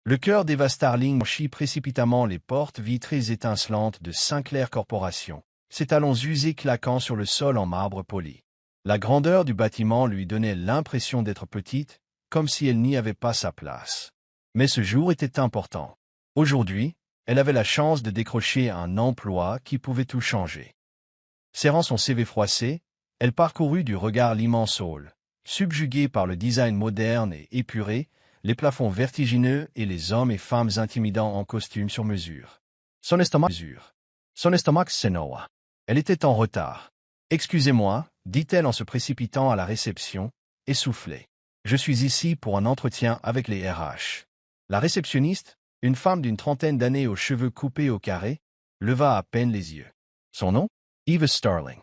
Le cœur d'Eva Starling franchit précipitamment les portes vitrées étincelantes de Sinclair Corporation, ses talons usés claquant sur le sol en marbre poli. La grandeur du bâtiment lui donnait l'impression d'être petite, comme si elle n'y avait pas sa place. Mais ce jour était important. Aujourd'hui, elle avait la chance de décrocher un emploi qui pouvait tout changer. Serrant son CV froissé, elle parcourut du regard l'immense hall, subjuguée par le design moderne et épuré, les plafonds vertigineux et les hommes et femmes intimidants en costume sur mesure. Son estomac s'énoua. Elle était en retard. « Excusez-moi » dit-elle en se précipitant à la réception, essoufflée. « Je suis ici pour un entretien avec les RH. » La réceptionniste, une femme d'une trentaine d'années aux cheveux coupés au carré, leva à peine les yeux. Son nom? Eva Starling.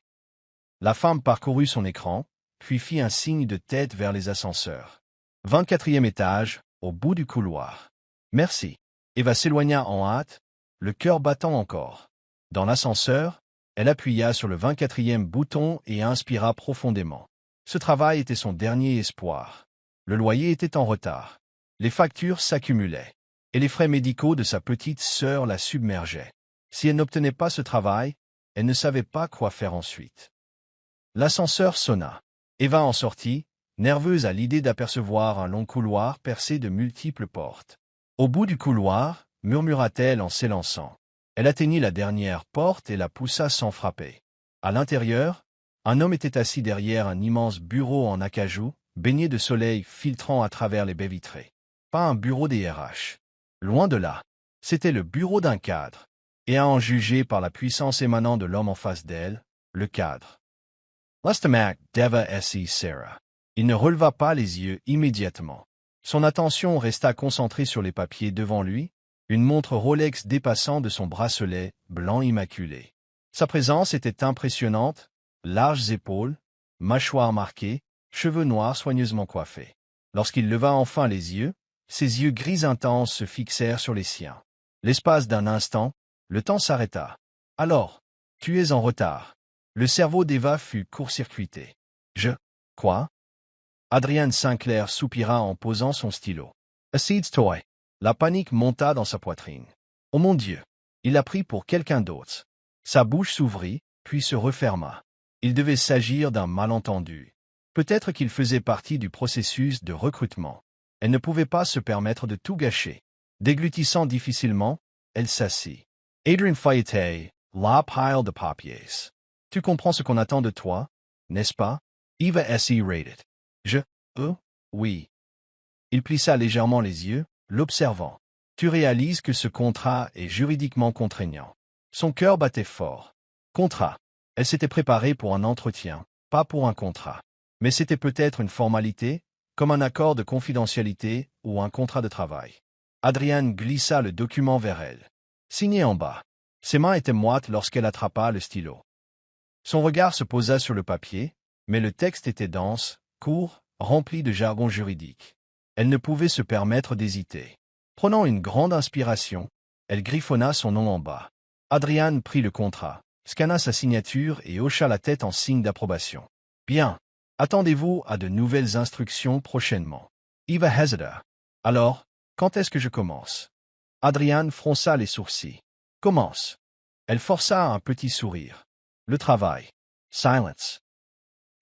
La femme parcourut son écran, puis fit un signe de tête vers les ascenseurs. 24e étage, au bout du couloir. Merci. Eva s'éloigna en hâte, le cœur battant encore. Dans l'ascenseur, elle appuya sur le 24e bouton et inspira profondément. Ce travail était son dernier espoir. Le loyer était en retard. Les factures s'accumulaient. Et les frais médicaux de sa petite sœur la submergeaient. Si elle n'obtenait pas ce travail, elle ne savait pas quoi faire ensuite. L'ascenseur sonna. Eva en sortit, nerveuse à l'idée d'apercevoir un long couloir percé de multiples portes. Au bout du couloir, murmura-t-elle en s'élançant. Elle atteignit la dernière porte et la poussa sans frapper. À l'intérieur, un homme était assis derrière un immense bureau en acajou, baigné de soleil filtrant à travers les baies vitrées. Pas un bureau des RH. Loin de là. C'était le bureau d'un cadre. Et à en juger par la puissance émanant de l'homme en face d'elle, le cadre. L'Estamac Deva S.E. Sarah. Il ne releva pas les yeux immédiatement. Son attention resta concentrée sur les papiers devant lui, une montre Rolex dépassant de son bracelet blanc immaculé. Sa présence était impressionnante, larges épaules, mâchoire marquée, cheveux noirs soigneusement coiffés. Lorsqu'il leva enfin les yeux, ses yeux gris intenses se fixèrent sur les siens. L'espace d'un instant, le temps s'arrêta. « Alors, tu es en retard. » Le cerveau d'Eva fut court-circuité. « Quoi ?» Adrian Sinclair soupira en posant son stylo. « A seed's toy. » La panique monta dans sa poitrine. « Oh mon Dieu !» Il l'a pris pour quelqu'un d'autre. Sa bouche s'ouvrit, puis se referma. Il devait s'agir d'un malentendu. Peut-être qu'il faisait partie du processus de recrutement. Elle ne pouvait pas se permettre de tout gâcher. Déglutissant difficilement, elle s'assit. Adrian Fayette, la pile de papiers. Tu comprends ce qu'on attend de toi, n'est-ce pas? Eva S.E. rated. Oui. Il plissa légèrement les yeux, l'observant. Tu réalises que ce contrat est juridiquement contraignant. Son cœur battait fort. Contrat. Elle s'était préparée pour un entretien, pas pour un contrat. Mais c'était peut-être une formalité, comme un accord de confidentialité ou un contrat de travail. Adrian glissa le document vers elle. Signé en bas. Ses mains étaient moites lorsqu'elle attrapa le stylo. Son regard se posa sur le papier, mais le texte était dense, court, rempli de jargon juridique. Elle ne pouvait se permettre d'hésiter. Prenant une grande inspiration, elle griffonna son nom en bas. Adrian prit le contrat, scanna sa signature et hocha la tête en signe d'approbation. Bien. Attendez-vous à de nouvelles instructions prochainement. Eva hésita. Alors, quand est-ce que je commence? Adrian fronça les sourcils. Commence. Elle força un petit sourire. Le travail. Silence.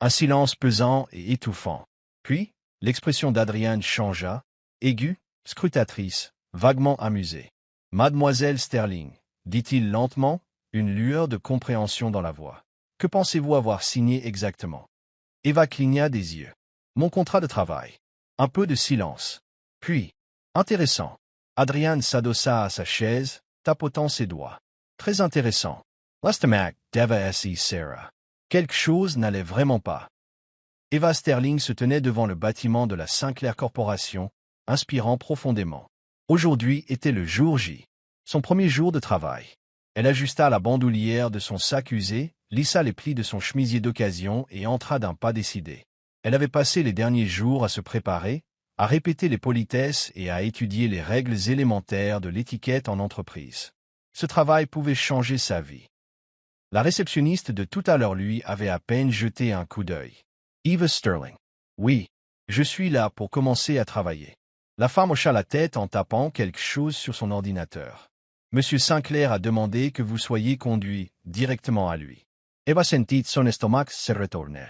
Un silence pesant et étouffant. Puis, l'expression d'Adrian changea, aiguë, scrutatrice, vaguement amusée. Mademoiselle Sterling, dit-il lentement, une lueur de compréhension dans la voix. Que pensez-vous avoir signé exactement? Eva cligna des yeux. Mon contrat de travail. Un peu de silence. Puis, intéressant. Adrian s'adossa à sa chaise, tapotant ses doigts. Très intéressant. L'Estamac Deva S.E. Sarah. Quelque chose n'allait vraiment pas. Eva Sterling se tenait devant le bâtiment de la Sinclair Corporation, inspirant profondément. Aujourd'hui était le jour J. Son premier jour de travail. Elle ajusta la bandoulière de son sac usé, lissa les plis de son chemisier d'occasion et entra d'un pas décidé. Elle avait passé les derniers jours à se préparer, à répéter les politesses et à étudier les règles élémentaires de l'étiquette en entreprise. Ce travail pouvait changer sa vie. La réceptionniste de tout à l'heure lui avait à peine jeté un coup d'œil. Eva Sterling. Oui, je suis là pour commencer à travailler. La femme hocha la tête en tapant quelque chose sur son ordinateur. Monsieur Sinclair a demandé que vous soyez conduit directement à lui. Eva sentit son estomac se retourner.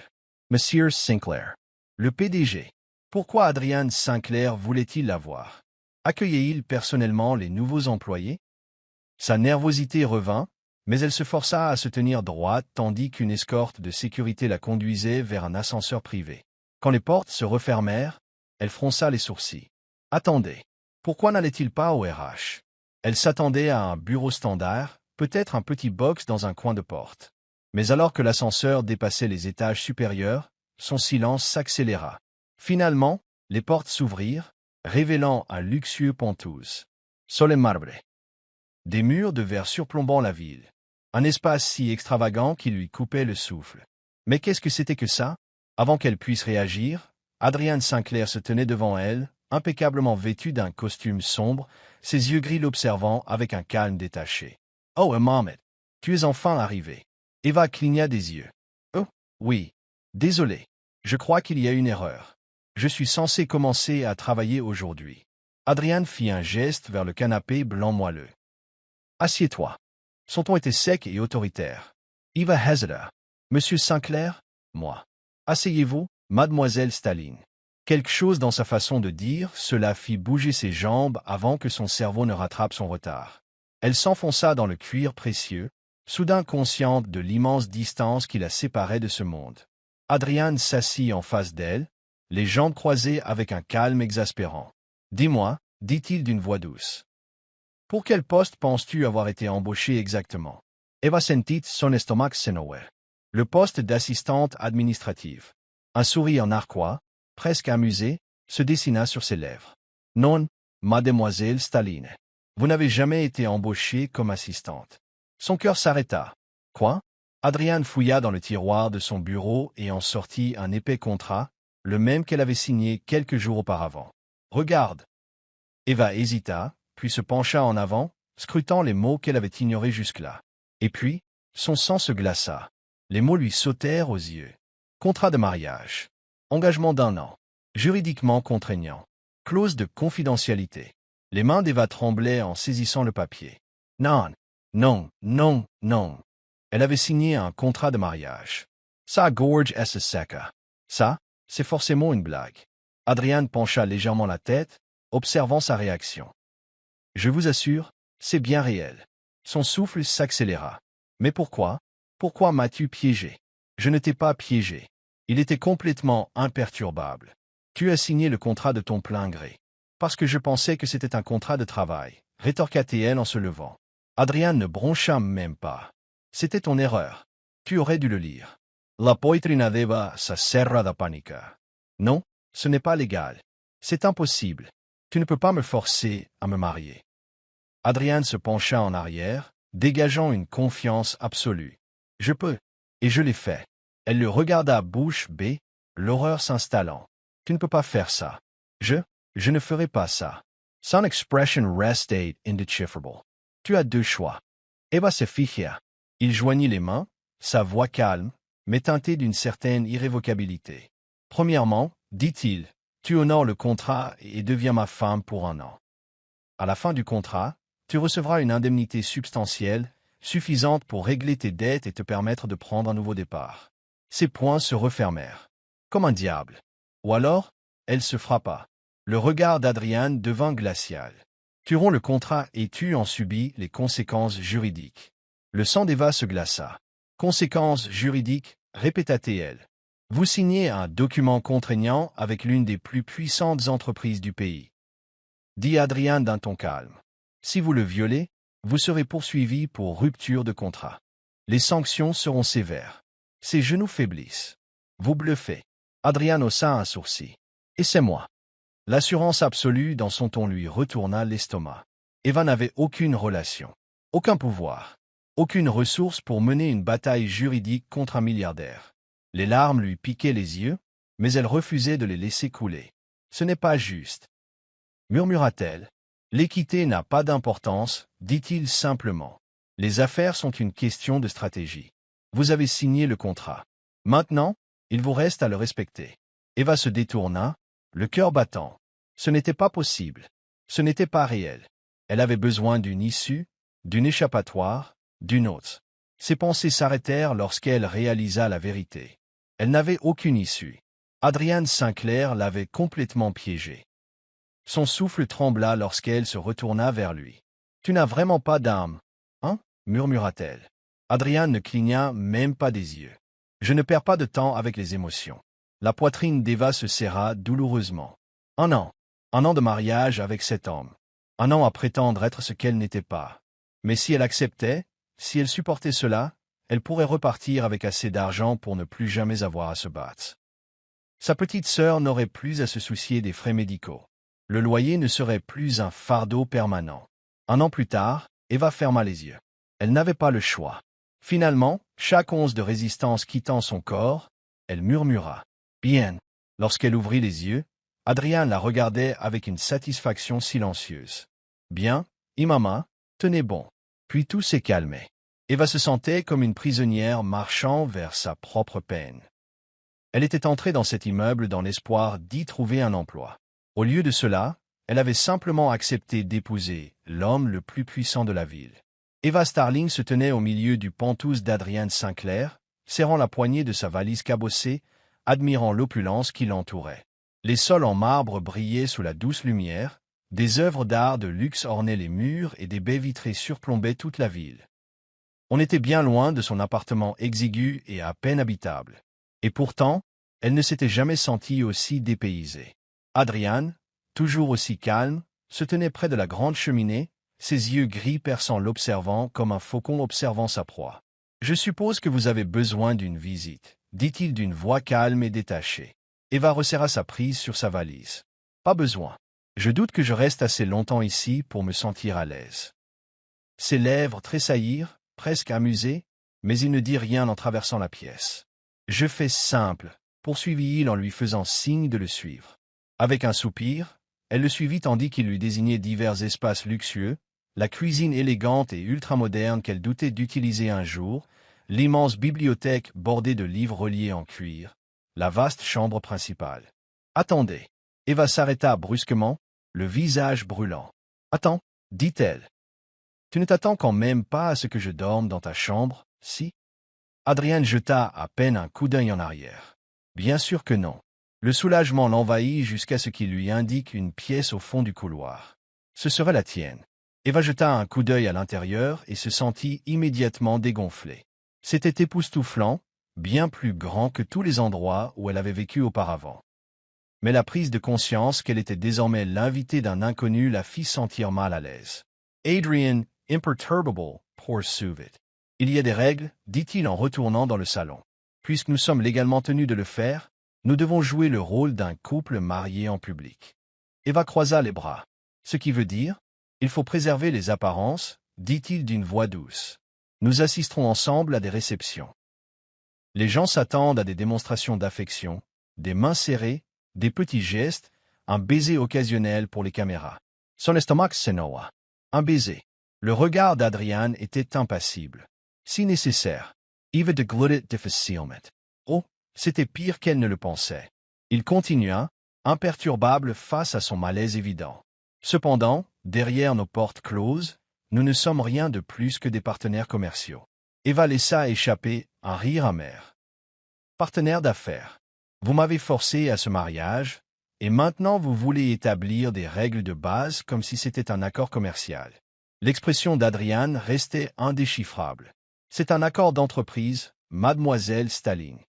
Monsieur Sinclair. Le PDG. Pourquoi Adrian Sinclair voulait-il la voir? Accueillait-il personnellement les nouveaux employés? Sa nervosité revint, mais elle se força à se tenir droite tandis qu'une escorte de sécurité la conduisait vers un ascenseur privé. Quand les portes se refermèrent, elle fronça les sourcils. Attendez. Pourquoi n'allait-il pas au RH? Elle s'attendait à un bureau standard, peut-être un petit box dans un coin de porte. Mais alors que l'ascenseur dépassait les étages supérieurs, son silence s'accéléra. Finalement, les portes s'ouvrirent, révélant un luxueux penthouse. Sol en marbre. Des murs de verre surplombant la ville. Un espace si extravagant qu'il lui coupait le souffle. Mais qu'est-ce que c'était que ça? Avant qu'elle puisse réagir, Adrian Sinclair se tenait devant elle, impeccablement vêtu d'un costume sombre, ses yeux gris l'observant avec un calme détaché. « Oh, Mohamed, tu es enfin arrivé. » Eva cligna des yeux. « Oh, oui. Désolé. Je crois qu'il y a une erreur. Je suis censé commencer à travailler aujourd'hui. » Adrian fit un geste vers le canapé blanc moelleux. « Assieds-toi. » Son ton était sec et autoritaire. Eva hésita. « Monsieur Sinclair, moi. »« Asseyez-vous, mademoiselle Staline. » Quelque chose dans sa façon de dire cela fit bouger ses jambes avant que son cerveau ne rattrape son retard. Elle s'enfonça dans le cuir précieux, soudain consciente de l'immense distance qui la séparait de ce monde. Adrian s'assit en face d'elle, les jambes croisées avec un calme exaspérant. « Dis-moi, dit-il d'une voix douce. Pour quel poste penses-tu avoir été embauché exactement? » Eva sentit son estomac se nouer. Le poste d'assistante administrative. Un sourire narquois, presque amusé, se dessina sur ses lèvres. « Non, mademoiselle Staline. Vous n'avez jamais été embauchée comme assistante. » Son cœur s'arrêta. « Quoi ?» Adrian fouilla dans le tiroir de son bureau et en sortit un épais contrat, le même qu'elle avait signé quelques jours auparavant. « Regarde. » Eva hésita, puis se pencha en avant, scrutant les mots qu'elle avait ignorés jusque-là. Et puis, son sang se glaça. Les mots lui sautèrent aux yeux. Contrat de mariage. Engagement d'1 an. Juridiquement contraignant. Clause de confidentialité. Les mains d'Eva tremblaient en saisissant le papier. Non, non, non, non. Elle avait signé un contrat de mariage. Ça gorge s seca. Ça, c'est forcément une blague. Adrian pencha légèrement la tête, observant sa réaction. Je vous assure, c'est bien réel. Son souffle s'accéléra. Mais pourquoi? Pourquoi m'as-tu piégé? Je ne t'ai pas piégé. Il était complètement imperturbable. Tu as signé le contrat de ton plein gré. Parce que je pensais que c'était un contrat de travail, rétorqua-t-elle en se levant. Adrian ne broncha même pas. C'était ton erreur. Tu aurais dû le lire. La poitrina d'Eva sa serra da panica. Non, ce n'est pas légal. C'est impossible. Tu ne peux pas me forcer à me marier. Adrian se pencha en arrière, dégageant une confiance absolue. Je peux. Et je l'ai fait. Elle le regarda bouche bée, l'horreur s'installant. Tu ne peux pas faire ça. Je ne ferai pas ça. Son expression restait indéchiffrable. Tu as 2 choix. Eva se figea. Il joignit les mains, sa voix calme, mais teintée d'une certaine irrévocabilité. Premièrement, dit-il, tu honores le contrat et deviens ma femme pour 1 an. À la fin du contrat, tu recevras une indemnité substantielle, suffisante pour régler tes dettes et te permettre de prendre un nouveau départ. Ses poings se refermèrent. Comme un diable. Ou alors, elle se frappa. Le regard d'Adrian devint glacial. Tu romps le contrat et tu en subis les conséquences juridiques. Le sang d'Eva se glaça. Conséquences juridiques, répéta-t-elle. Vous signez un document contraignant avec l'une des plus puissantes entreprises du pays. Dit Adrian d'un ton calme. Si vous le violez, vous serez poursuivi pour rupture de contrat. Les sanctions seront sévères. Ses genoux faiblissent. Vous bluffez. Adrian haussa un sourcil. Et c'est moi. L'assurance absolue dans son ton lui retourna l'estomac. Eva n'avait aucune relation, aucun pouvoir, aucune ressource pour mener une bataille juridique contre un milliardaire. Les larmes lui piquaient les yeux, mais elle refusait de les laisser couler. Ce n'est pas juste. Murmura-t-elle. L'équité n'a pas d'importance, dit-il simplement. Les affaires sont une question de stratégie. Vous avez signé le contrat. Maintenant, il vous reste à le respecter. Eva se détourna, le cœur battant. Ce n'était pas possible. Ce n'était pas réel. Elle avait besoin d'une issue, d'une échappatoire, d'une autre. Ses pensées s'arrêtèrent lorsqu'elle réalisa la vérité. Elle n'avait aucune issue. Adrian Sinclair l'avait complètement piégée. Son souffle trembla lorsqu'elle se retourna vers lui. « Tu n'as vraiment pas d'âme, hein ?» murmura-t-elle. Adrian ne cligna même pas des yeux. « Je ne perds pas de temps avec les émotions. » La poitrine d'Eva se serra douloureusement. Un an de mariage avec cet homme. Un an à prétendre être ce qu'elle n'était pas. Mais si elle acceptait, si elle supportait cela, elle pourrait repartir avec assez d'argent pour ne plus jamais avoir à se battre. Sa petite sœur n'aurait plus à se soucier des frais médicaux. Le loyer ne serait plus un fardeau permanent. Un an plus tard, Eva ferma les yeux. Elle n'avait pas le choix. Finalement, chaque once de résistance quittant son corps, elle murmura « Bien ». Lorsqu'elle ouvrit les yeux, Adrian la regardait avec une satisfaction silencieuse. « Bien, Imama, tenez bon. » Puis tout s'est calmé. Eva se sentait comme une prisonnière marchant vers sa propre peine. Elle était entrée dans cet immeuble dans l'espoir d'y trouver un emploi. Au lieu de cela, elle avait simplement accepté d'épouser l'homme le plus puissant de la ville. Eva Starling se tenait au milieu du penthouse d'Adrian Sinclair, serrant la poignée de sa valise cabossée, admirant l'opulence qui l'entourait. Les sols en marbre brillaient sous la douce lumière, des œuvres d'art de luxe ornaient les murs et des baies vitrées surplombaient toute la ville. On était bien loin de son appartement exigu et à peine habitable. Et pourtant, elle ne s'était jamais sentie aussi dépaysée. Adrian, toujours aussi calme, se tenait près de la grande cheminée, ses yeux gris perçant l'observant comme un faucon observant sa proie. « Je suppose que vous avez besoin d'une visite, » dit-il d'une voix calme et détachée. Eva resserra sa prise sur sa valise. « Pas besoin. Je doute que je reste assez longtemps ici pour me sentir à l'aise. » Ses lèvres tressaillirent, presque amusées, mais il ne dit rien en traversant la pièce. « Je fais simple, » poursuivit-il en lui faisant signe de le suivre. Avec un soupir, elle le suivit tandis qu'il lui désignait divers espaces luxueux, la cuisine élégante et ultramoderne qu'elle doutait d'utiliser un jour, l'immense bibliothèque bordée de livres reliés en cuir, la vaste chambre principale. « Attendez !» Eva s'arrêta brusquement, le visage brûlant. « Attends, » dit-elle. « Tu ne t'attends quand même pas à ce que je dorme dans ta chambre, si ?» Adrian jeta à peine un coup d'œil en arrière. « Bien sûr que non. » Le soulagement l'envahit jusqu'à ce qu'il lui indique une pièce au fond du couloir. Ce serait la tienne. Eva jeta un coup d'œil à l'intérieur et se sentit immédiatement dégonflée. C'était époustouflant, bien plus grand que tous les endroits où elle avait vécu auparavant. Mais la prise de conscience qu'elle était désormais l'invitée d'un inconnu la fit sentir mal à l'aise. Adrian, imperturbable, poursuivit. « Il y a des règles, dit-il en retournant dans le salon. Puisque nous sommes légalement tenus de le faire, nous devons jouer le rôle d'un couple marié en public. » Eva croisa les bras. « Ce qui veut dire, il faut préserver les apparences, dit-il d'une voix douce. Nous assisterons ensemble à des réceptions. Les gens s'attendent à des démonstrations d'affection, des mains serrées, des petits gestes, un baiser occasionnel pour les caméras. Son estomac s'énoua. Un baiser. Le regard d'Adrian était impassible. Si nécessaire, Eva déglutit difficilement. Oh, c'était pire qu'elle ne le pensait. Il continua, imperturbable face à son malaise évident. Cependant, derrière nos portes closes, nous ne sommes rien de plus que des partenaires commerciaux. Eva laissa échapper un rire amer. Partenaire d'affaires. Vous m'avez forcé à ce mariage, et maintenant vous voulez établir des règles de base comme si c'était un accord commercial. L'expression d'Adrian restait indéchiffrable. C'est un accord d'entreprise, mademoiselle Starling.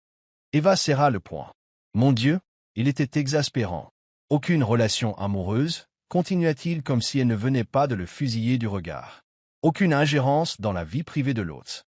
Eva serra le poing. Mon Dieu, il était exaspérant. Aucune relation amoureuse, continua-t-il comme si elle ne venait pas de le fusiller du regard. Aucune ingérence dans la vie privée de l'autre.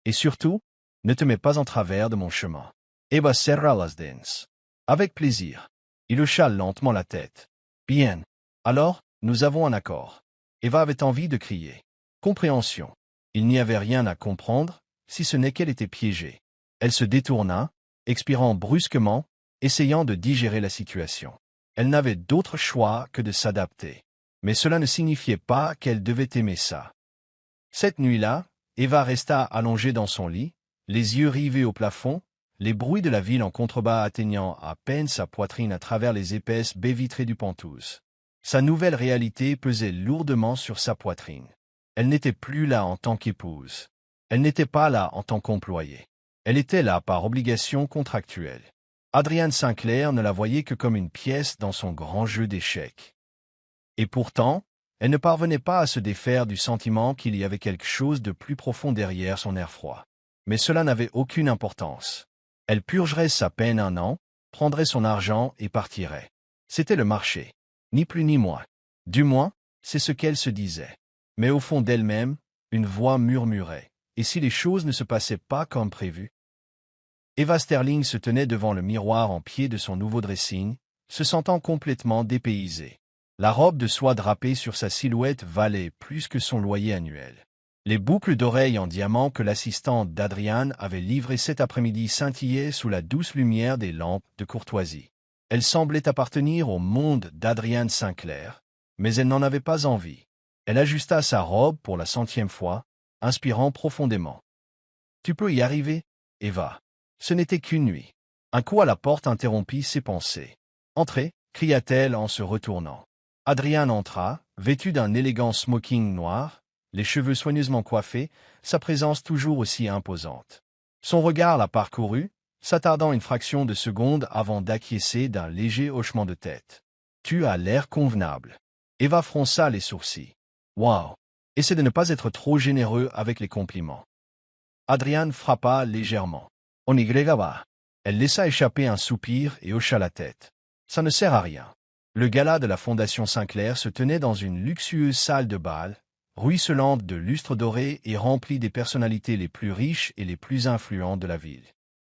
Et surtout, ne te mets pas en travers de mon chemin. Eva serra las dents. Avec plaisir. Il hocha lentement la tête. Bien. Alors, nous avons un accord. Eva avait envie de crier. Compréhension. Il n'y avait rien à comprendre, si ce n'est qu'elle était piégée. Elle se détourna, expirant brusquement, essayant de digérer la situation. Elle n'avait d'autre choix que de s'adapter. Mais cela ne signifiait pas qu'elle devait aimer ça. Cette nuit-là, Eva resta allongée dans son lit, les yeux rivés au plafond, les bruits de la ville en contrebas atteignant à peine sa poitrine à travers les épaisses baies vitrées du Penthouse. Sa nouvelle réalité pesait lourdement sur sa poitrine. Elle n'était plus là en tant qu'épouse. Elle n'était pas là en tant qu'employée. Elle était là par obligation contractuelle. Adrian Sinclair ne la voyait que comme une pièce dans son grand jeu d'échecs. Et pourtant, elle ne parvenait pas à se défaire du sentiment qu'il y avait quelque chose de plus profond derrière son air froid. Mais cela n'avait aucune importance. Elle purgerait sa peine 1 an, prendrait son argent et partirait. C'était le marché. Ni plus ni moins. Du moins, c'est ce qu'elle se disait. Mais au fond d'elle-même, une voix murmurait. Et si les choses ne se passaient pas comme prévu? Eva Sterling se tenait devant le miroir en pied de son nouveau dressing, se sentant complètement dépaysée. La robe de soie drapée sur sa silhouette valait plus que son loyer annuel. Les boucles d'oreilles en diamant que l'assistante d'Adrian avait livrées cet après-midi scintillaient sous la douce lumière des lampes de courtoisie. Elle semblait appartenir au monde d'Adrian Sinclair, mais elle n'en avait pas envie. Elle ajusta sa robe pour la 100e fois, inspirant profondément. « Tu peux y arriver, Eva. Ce n'était qu'une nuit. » Un coup à la porte interrompit ses pensées. « Entrez » cria-t-elle en se retournant. Adrian entra, vêtu d'un élégant smoking noir, les cheveux soigneusement coiffés, sa présence toujours aussi imposante. Son regard la parcourut, s'attardant une fraction de seconde avant d'acquiescer d'un léger hochement de tête. « Tu as l'air convenable. » Eva fronça les sourcils. « Wow! Essaie de ne pas être trop généreux avec les compliments. » Adrian frappa légèrement. « On y va. » Elle laissa échapper un soupir et hocha la tête. « Ça ne sert à rien. » Le gala de la Fondation Sinclair se tenait dans une luxueuse salle de bal, ruisselante de lustres dorés et remplie des personnalités les plus riches et les plus influentes de la ville.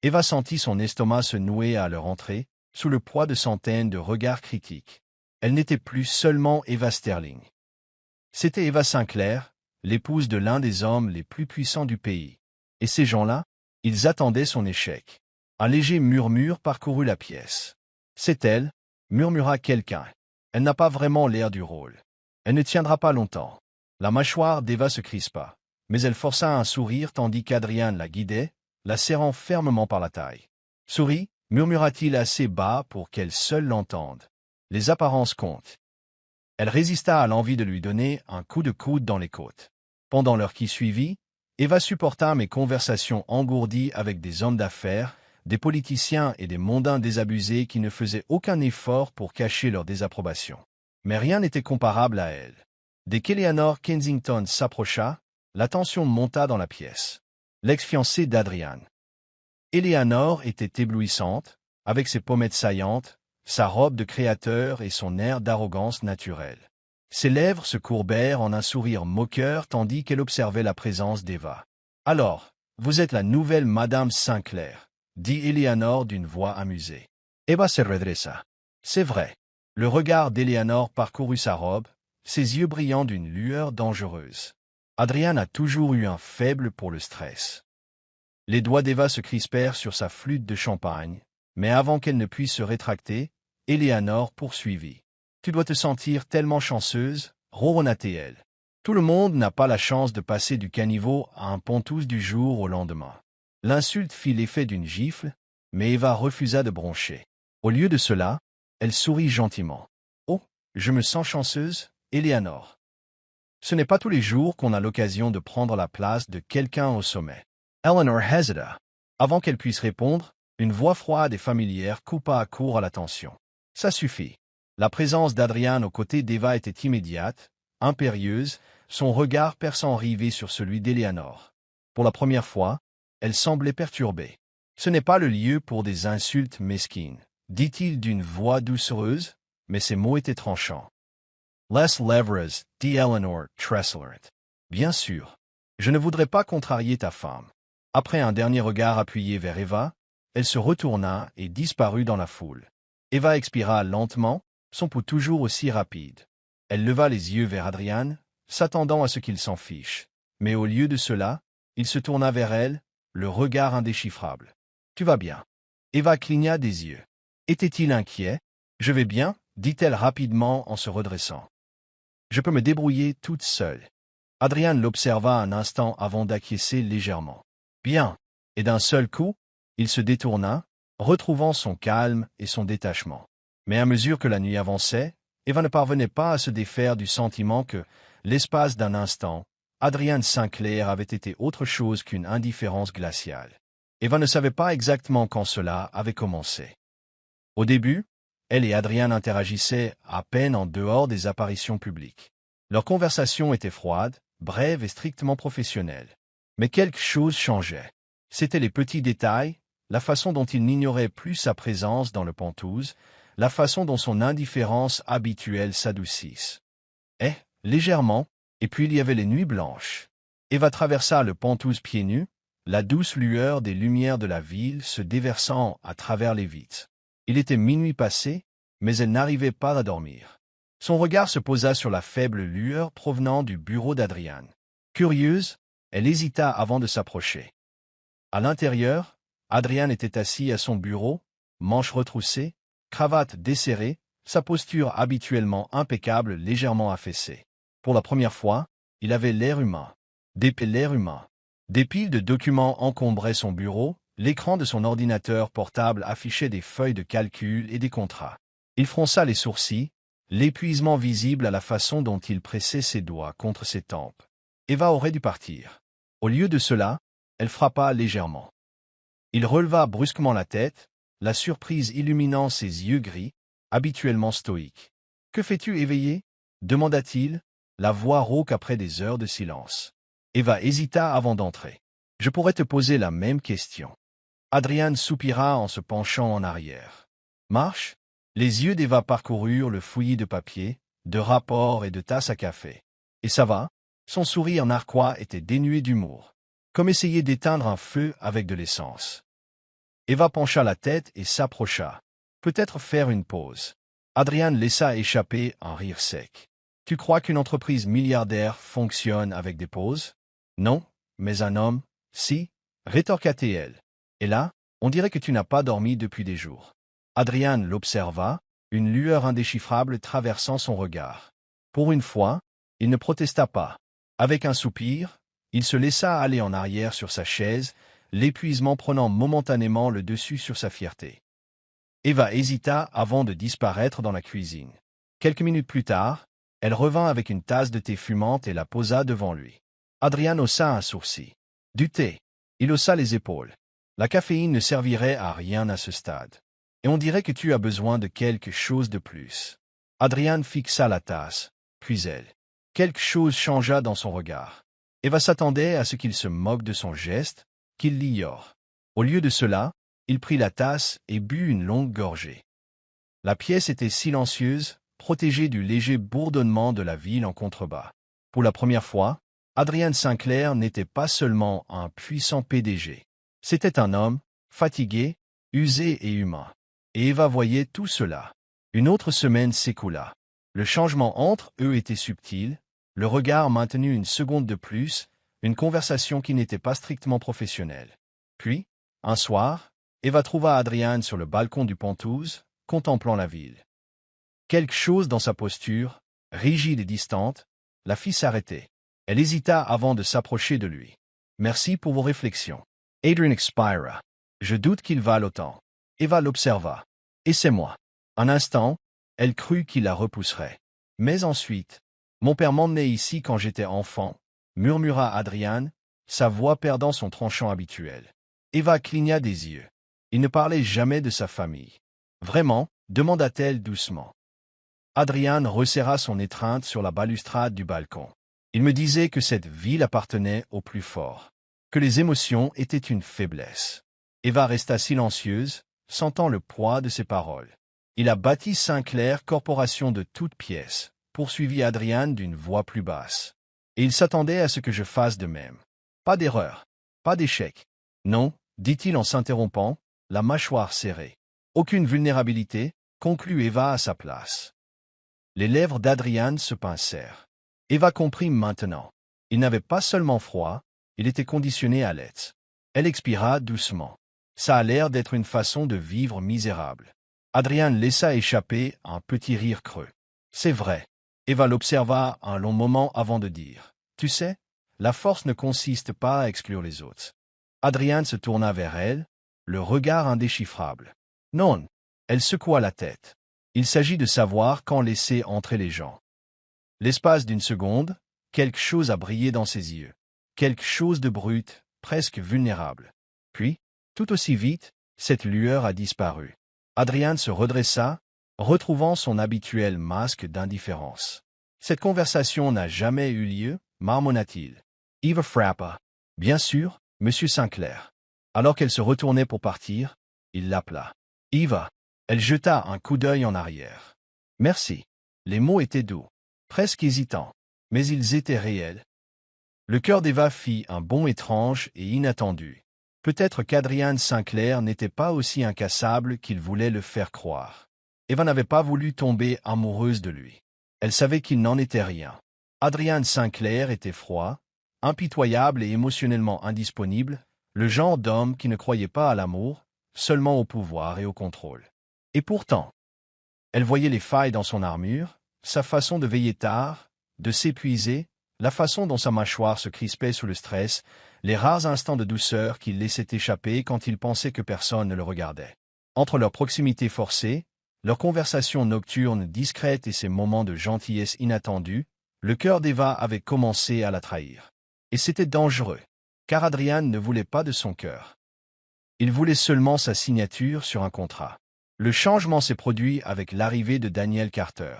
Eva sentit son estomac se nouer à leur entrée, sous le poids de centaines de regards critiques. Elle n'était plus seulement Eva Sterling. C'était Eva Sinclair, l'épouse de l'un des hommes les plus puissants du pays. Et ces gens-là, ils attendaient son échec. Un léger murmure parcourut la pièce. « C'est elle » murmura quelqu'un. « Elle n'a pas vraiment l'air du rôle. Elle ne tiendra pas longtemps. » La mâchoire d'Eva se crispa, mais elle força un sourire tandis qu'Adrian la guidait, la serrant fermement par la taille. « Souris » murmura-t-il assez bas pour qu'elle seule l'entende. « Les apparences comptent. » Elle résista à l'envie de lui donner un coup de coude dans les côtes. Pendant l'heure qui suivit, Eva supporta mes conversations engourdies avec des hommes d'affaires, des politiciens et des mondains désabusés qui ne faisaient aucun effort pour cacher leur désapprobation. Mais rien n'était comparable à elle. Dès qu'Eleanor Kensington s'approcha, la tension monta dans la pièce. L'ex-fiancée d'Adrian. Eleanor était éblouissante, avec ses pommettes saillantes, sa robe de créateur et son air d'arrogance naturelle. Ses lèvres se courbèrent en un sourire moqueur tandis qu'elle observait la présence d'Eva. « Alors, vous êtes la nouvelle Madame Sinclair » dit Eleanor d'une voix amusée. Eva se redressa. « C'est vrai. » Le regard d'Eleanor parcourut sa robe, ses yeux brillant d'une lueur dangereuse. Adrian a toujours eu un faible pour le stress. Les doigts d'Eva se crispèrent sur sa flûte de champagne, mais avant qu'elle ne puisse se rétracter, Eleanor poursuivit. « Tu dois te sentir tellement chanceuse, ronronna-t-elle. Tout le monde n'a pas la chance de passer du caniveau à un Penthouse du jour au lendemain. » L'insulte fit l'effet d'une gifle, mais Eva refusa de broncher. Au lieu de cela, elle sourit gentiment. « Oh, je me sens chanceuse, Eleanor. Ce n'est pas tous les jours qu'on a l'occasion de prendre la place de quelqu'un au sommet. » Eleanor hésita. Avant qu'elle puisse répondre, une voix froide et familière coupa court à l'attention. « Ça suffit. » La présence d'Adrian aux côtés d'Eva était immédiate, impérieuse, son regard perçant rivé sur celui d'Eleanor. Pour la première fois, elle semblait perturbée. « Ce n'est pas le lieu pour des insultes mesquines, » dit-il d'une voix doucereuse, mais ses mots étaient tranchants. « Les lèvres, dit Eleanor, tressaillant. Bien sûr. Je ne voudrais pas contrarier ta femme. » Après un dernier regard appuyé vers Eva, elle se retourna et disparut dans la foule. Eva expira lentement, son pouls toujours aussi rapide. Elle leva les yeux vers Adrian, s'attendant à ce qu'il s'en fiche. Mais au lieu de cela, il se tourna vers elle, le regard indéchiffrable. « Tu vas bien ?» Eva cligna des yeux. Était-il inquiet? « Je vais bien, dit-elle rapidement en se redressant. Je peux me débrouiller toute seule. » Adrian l'observa un instant avant d'acquiescer légèrement. « Bien. » Et d'un seul coup, Il se détourna, retrouvant son calme et son détachement. Mais à mesure que la nuit avançait, Eva ne parvenait pas à se défaire du sentiment que, l'espace d'un instant, Adrian Sinclair avait été autre chose qu'une indifférence glaciale. Eva ne savait pas exactement quand cela avait commencé. Au début, elle et Adrian interagissaient à peine en dehors des apparitions publiques. Leur conversation était froide, brève et strictement professionnelle. Mais quelque chose changeait. C'étaient les petits détails, la façon dont il n'ignorait plus sa présence dans le Penthouse, la façon dont son indifférence habituelle s'adoucisse. Légèrement, et puis il y avait les nuits blanches. Eva traversa le Penthouse pieds nus, la douce lueur des lumières de la ville se déversant à travers les vitres. Il était minuit passé, mais elle n'arrivait pas à dormir. Son regard se posa sur la faible lueur provenant du bureau d'Adrian. Curieuse, elle hésita avant de s'approcher. À l'intérieur, Adrian était assis à son bureau, manches retroussées, cravate desserrée, sa posture habituellement impeccable légèrement affaissée. Pour la première fois, il avait l'air humain. Des piles de documents encombraient son bureau, l'écran de son ordinateur portable affichait des feuilles de calcul et des contrats. Il fronça les sourcils, l'épuisement visible à la façon dont il pressait ses doigts contre ses tempes. Eva aurait dû partir. Au lieu de cela, elle frappa légèrement. Il releva brusquement la tête, la surprise illuminant ses yeux gris, habituellement stoïques. « Que fais-tu éveillé » demanda-t-il, la voix rauque après des heures de silence. Eva hésita avant d'entrer. « Je pourrais te poser la même question. » Adrian soupira en se penchant en arrière. « Marche ?» Les yeux d'Eva parcoururent le fouillis de papiers, de rapports et de tasses à café. « Et ça va ?» Son sourire narquois était dénué d'humour. Comme essayer d'éteindre un feu avec de l'essence. Eva pencha la tête et s'approcha. Peut-être faire une pause. Adrian laissa échapper un rire sec. « Tu crois qu'une entreprise milliardaire fonctionne avec des pauses ? Non, mais un homme, si, rétorqua-t-elle. Et là, on dirait que tu n'as pas dormi depuis des jours. » Adrian l'observa, une lueur indéchiffrable traversant son regard. Pour une fois, il ne protesta pas. Avec un soupir, il se laissa aller en arrière sur sa chaise, l'épuisement prenant momentanément le dessus sur sa fierté. Eva hésita avant de disparaître dans la cuisine. Quelques minutes plus tard, elle revint avec une tasse de thé fumante et la posa devant lui. Adrian haussa un sourcil. « Du thé ?» Il haussa les épaules. « La caféine ne servirait à rien à ce stade. Et on dirait que tu as besoin de quelque chose de plus. » Adrian fixa la tasse, puis elle. Quelque chose changea dans son regard. Eva s'attendait à ce qu'il se moque de son geste, qu'il l'ignore. Au lieu de cela, il prit la tasse et but une longue gorgée. La pièce était silencieuse, protégée du léger bourdonnement de la ville en contrebas. Pour la première fois, Adrian Sinclair n'était pas seulement un puissant PDG. C'était un homme, fatigué, usé et humain. Et Eva voyait tout cela. Une autre semaine s'écoula. Le changement entre eux était subtil, le regard maintenu une seconde de plus, une conversation qui n'était pas strictement professionnelle. Puis, un soir, Eva trouva Adrian sur le balcon du Penthouse, contemplant la ville. Quelque chose dans sa posture, rigide et distante, la fit s'arrêter. Elle hésita avant de s'approcher de lui. « Merci pour vos réflexions. » Adrian expira. « Je doute qu'il valent autant. » Eva l'observa. « Et c'est moi. » Un instant, elle crut qu'il la repousserait. Mais ensuite, « Mon père m'emmenait ici quand j'étais enfant, » murmura Adrian, sa voix perdant son tranchant habituel. Eva cligna des yeux. Il ne parlait jamais de sa famille. « Vraiment ?» demanda-t-elle doucement. Adrian resserra son étreinte sur la balustrade du balcon. Il me disait que cette ville appartenait au plus fort, que les émotions étaient une faiblesse. Eva resta silencieuse, sentant le poids de ses paroles. Il a bâti Sinclair Corporation de toutes pièces, poursuivit Adrian d'une voix plus basse. Et il s'attendait à ce que je fasse de même. Pas d'erreur, pas d'échec. Non, dit-il en s'interrompant, la mâchoire serrée. Aucune vulnérabilité, conclut Eva à sa place. Les lèvres d'Adrian se pincèrent. Eva comprit maintenant. Il n'avait pas seulement froid, il était conditionné à l'être. Elle expira doucement. Ça a l'air d'être une façon de vivre misérable. Adrian laissa échapper un petit rire creux. C'est vrai. Eva l'observa un long moment avant de dire. Tu sais, la force ne consiste pas à exclure les autres. Adrian se tourna vers elle, le regard indéchiffrable. Non. Elle secoua la tête. Il s'agit de savoir quand laisser entrer les gens. L'espace d'une seconde, quelque chose a brillé dans ses yeux. Quelque chose de brut, presque vulnérable. Puis, tout aussi vite, cette lueur a disparu. Adrian se redressa, retrouvant son habituel masque d'indifférence. Cette conversation n'a jamais eu lieu, marmonna-t-il. Eva frappa. Bien sûr, Monsieur Sinclair. Alors qu'elle se retournait pour partir, il l'appela. Eva. Elle jeta un coup d'œil en arrière. Merci. Les mots étaient doux, presque hésitants, mais ils étaient réels. Le cœur d'Eva fit un bond étrange et inattendu. Peut-être qu'Adrian Sinclair n'était pas aussi incassable qu'il voulait le faire croire. Eva n'avait pas voulu tomber amoureuse de lui. Elle savait qu'il n'en était rien. Adrian Sinclair était froid, impitoyable et émotionnellement indisponible, le genre d'homme qui ne croyait pas à l'amour, seulement au pouvoir et au contrôle. Et pourtant, elle voyait les failles dans son armure, sa façon de veiller tard, de s'épuiser, la façon dont sa mâchoire se crispait sous le stress, les rares instants de douceur qu'il laissait échapper quand il pensait que personne ne le regardait. Entre leur proximité forcée, leurs conversations nocturnes discrètes et ces moments de gentillesse inattendue, le cœur d'Eva avait commencé à la trahir. Et c'était dangereux, car Adrian ne voulait pas de son cœur. Il voulait seulement sa signature sur un contrat. Le changement s'est produit avec l'arrivée de Daniel Carter.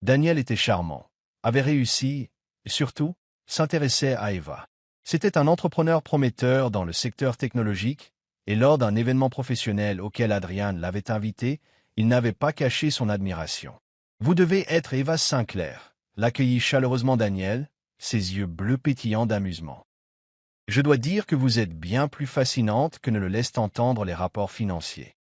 Daniel était charmant, avait réussi, et surtout, s'intéressait à Eva. C'était un entrepreneur prometteur dans le secteur technologique, et lors d'un événement professionnel auquel Adrian l'avait invité, il n'avait pas caché son admiration. « Vous devez être Eva Sinclair », l'accueillit chaleureusement Daniel, ses yeux bleus pétillants d'amusement. « Je dois dire que vous êtes bien plus fascinante que ne le laissent entendre les rapports financiers. »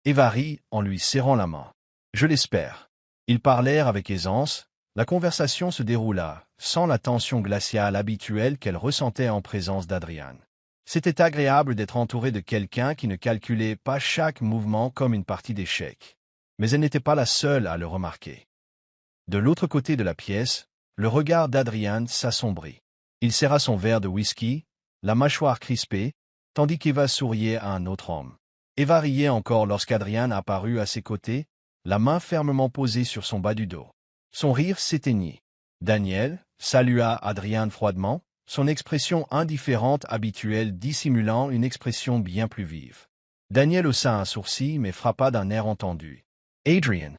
Eva rit en lui serrant la main. « Je l'espère. » Ils parlèrent avec aisance, la conversation se déroula, sans la tension glaciale habituelle qu'elle ressentait en présence d'Adrian. C'était agréable d'être entourée de quelqu'un qui ne calculait pas chaque mouvement comme une partie d'échecs. Mais elle n'était pas la seule à le remarquer. De l'autre côté de la pièce, le regard d'Adrian s'assombrit. Il serra son verre de whisky, la mâchoire crispée, tandis qu'Eva souriait à un autre homme. Eva riait encore lorsqu'Adrian apparut à ses côtés, la main fermement posée sur son bas du dos. Son rire s'éteignit. Daniel salua Adrian froidement, son expression indifférente habituelle dissimulant une expression bien plus vive. Daniel haussa un sourcil mais frappa d'un air entendu. « Adrian,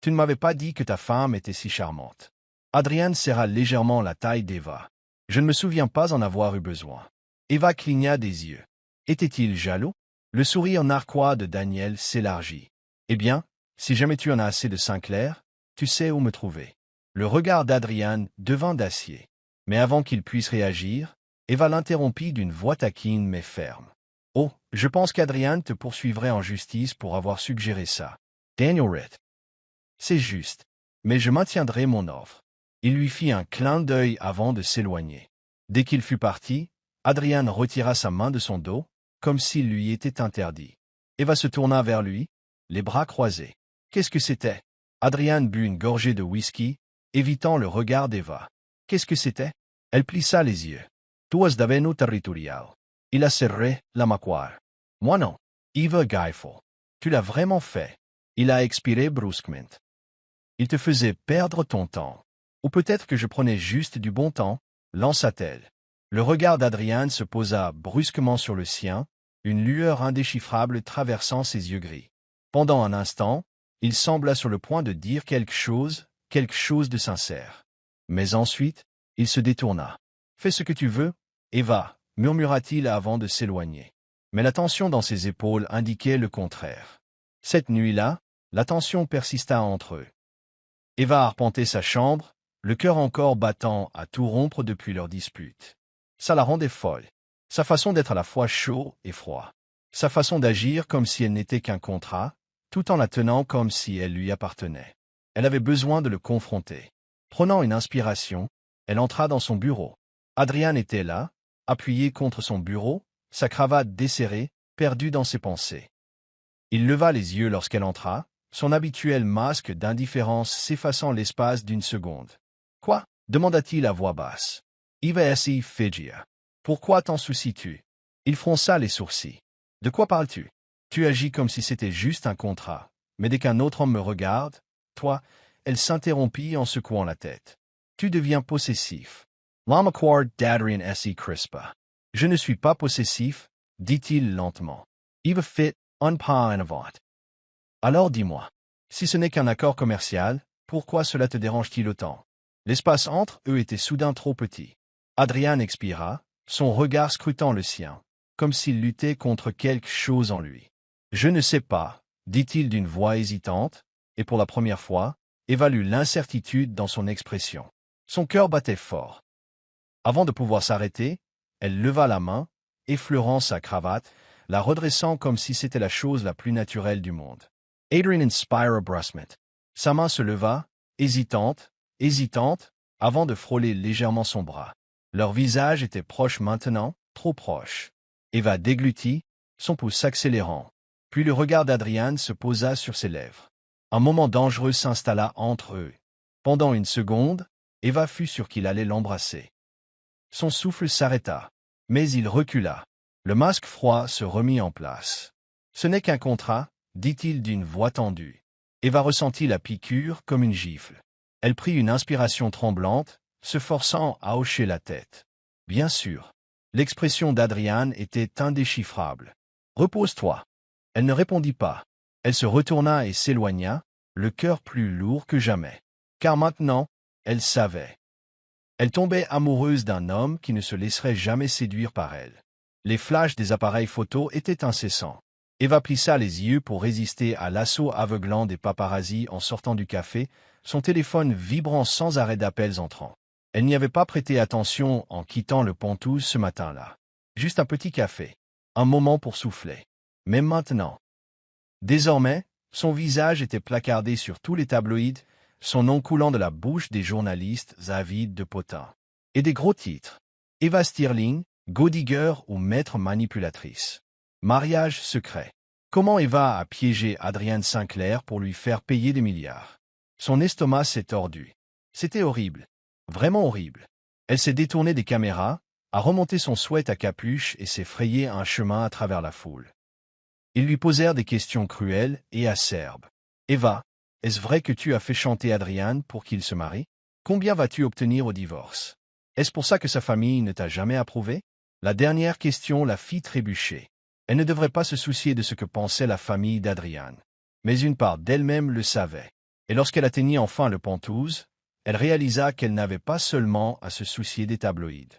tu ne m'avais pas dit que ta femme était si charmante. » Adrian serra légèrement la taille d'Eva. « Je ne me souviens pas en avoir eu besoin. » Eva cligna des yeux. Était-il jaloux? Le sourire narquois de Daniel s'élargit. « Eh bien, si jamais tu en as assez de Sinclair, tu sais où me trouver. » Le regard d'Adrian devint d'acier. Mais avant qu'il puisse réagir, Eva l'interrompit d'une voix taquine mais ferme. « Oh, je pense qu'Adrian te poursuivrait en justice pour avoir suggéré ça. Daniel Ritt. C'est juste. Mais je maintiendrai mon offre. » Il lui fit un clin d'œil avant de s'éloigner. Dès qu'il fut parti, Adrian retira sa main de son dos, comme s'il lui était interdit. Eva se tourna vers lui, les bras croisés. Qu'est-ce que c'était? Adrian but une gorgée de whisky, évitant le regard d'Eva. Qu'est-ce que c'était? Elle plissa les yeux. Tu es devenu territorial. Il a serré la mâchoire. Moi non. Eva Geifel. Tu l'as vraiment fait. Il a expiré brusquement. Il te faisait perdre ton temps. Ou peut-être que je prenais juste du bon temps, lança-t-elle. Le regard d'Adrian se posa brusquement sur le sien, une lueur indéchiffrable traversant ses yeux gris. Pendant un instant, il sembla sur le point de dire quelque chose de sincère. Mais ensuite, il se détourna. « Fais ce que tu veux, Eva, » murmura-t-il avant de s'éloigner. Mais la tension dans ses épaules indiquait le contraire. Cette nuit-là, la tension persista entre eux. Eva arpentait sa chambre, le cœur encore battant à tout rompre depuis leur dispute. Ça la rendait folle. Sa façon d'être à la fois chaud et froid. Sa façon d'agir comme si elle n'était qu'un contrat, tout en la tenant comme si elle lui appartenait. Elle avait besoin de le confronter. Prenant une inspiration, elle entra dans son bureau. Adrian était là, appuyé contre son bureau, sa cravate desserrée, perdu dans ses pensées. Il leva les yeux lorsqu'elle entra, son habituel masque d'indifférence s'effaçant l'espace d'une seconde. « Quoi » demanda-t-il à voix basse. Eva S. Figia. « Pourquoi t'en soucies-tu » Il fronça les sourcils. De quoi parles-tu? Tu agis comme si c'était juste un contrat. Mais dès qu'un autre homme me regarde, toi, elle s'interrompit en secouant la tête. Tu deviens possessif. L'amaquard d'Adrian S. Crispa. Je ne suis pas possessif, dit-il lentement. Eva fit, un pas en avant. Alors dis-moi, si ce n'est qu'un accord commercial, pourquoi cela te dérange-t-il autant? L'espace entre eux était soudain trop petit. Adrian expira, son regard scrutant le sien, comme s'il luttait contre quelque chose en lui. Je ne sais pas, dit-il d'une voix hésitante, et pour la première fois, évalue l'incertitude dans son expression. Son cœur battait fort. Avant de pouvoir s'arrêter, elle leva la main, effleurant sa cravate, la redressant comme si c'était la chose la plus naturelle du monde. Adrian inspira brusquement. Sa main se leva, hésitante, avant de frôler légèrement son bras. Leur visage était proche maintenant, trop proche. Eva déglutit, son pouce s'accélérant. Puis le regard d'Adrian se posa sur ses lèvres. Un moment dangereux s'installa entre eux. Pendant une seconde, Eva fut sûre qu'il allait l'embrasser. Son souffle s'arrêta, mais il recula. Le masque froid se remit en place. Ce n'est qu'un contrat, dit-il d'une voix tendue. Eva ressentit la piqûre comme une gifle. Elle prit une inspiration tremblante, se forçant à hocher la tête. Bien sûr. L'expression d'Adrian était indéchiffrable. Repose-toi. Elle ne répondit pas. Elle se retourna et s'éloigna, le cœur plus lourd que jamais. Car maintenant, elle savait. Elle tombait amoureuse d'un homme qui ne se laisserait jamais séduire par elle. Les flashs des appareils photo étaient incessants. Eva plissa les yeux pour résister à l'assaut aveuglant des paparazzis en sortant du café, son téléphone vibrant sans arrêt d'appels entrants. Elle n'y avait pas prêté attention en quittant le Pontouse ce matin-là. Juste un petit café. Un moment pour souffler. Mais maintenant. Désormais, son visage était placardé sur tous les tabloïds, son nom coulant de la bouche des journalistes avides de potins. Et des gros titres. Eva Stirling, go-digger ou maître manipulatrice. Mariage secret. Comment Eva a piégé Adrian Sinclair pour lui faire payer des milliards? Son estomac s'est tordu. C'était horrible. Vraiment horrible. Elle s'est détournée des caméras, a remonté son sweat à capuche et s'est frayé un chemin à travers la foule. Ils lui posèrent des questions cruelles et acerbes. Eva, est-ce vrai que tu as fait chanter Adrian pour qu'il se marie? Combien vas-tu obtenir au divorce? Est-ce pour ça que sa famille ne t'a jamais approuvé? La dernière question la fit trébucher. Elle ne devrait pas se soucier de ce que pensait la famille d'Adrian. Mais une part d'elle-même le savait. Et lorsqu'elle atteignit enfin le Pontouse, elle réalisa qu'elle n'avait pas seulement à se soucier des tabloïds.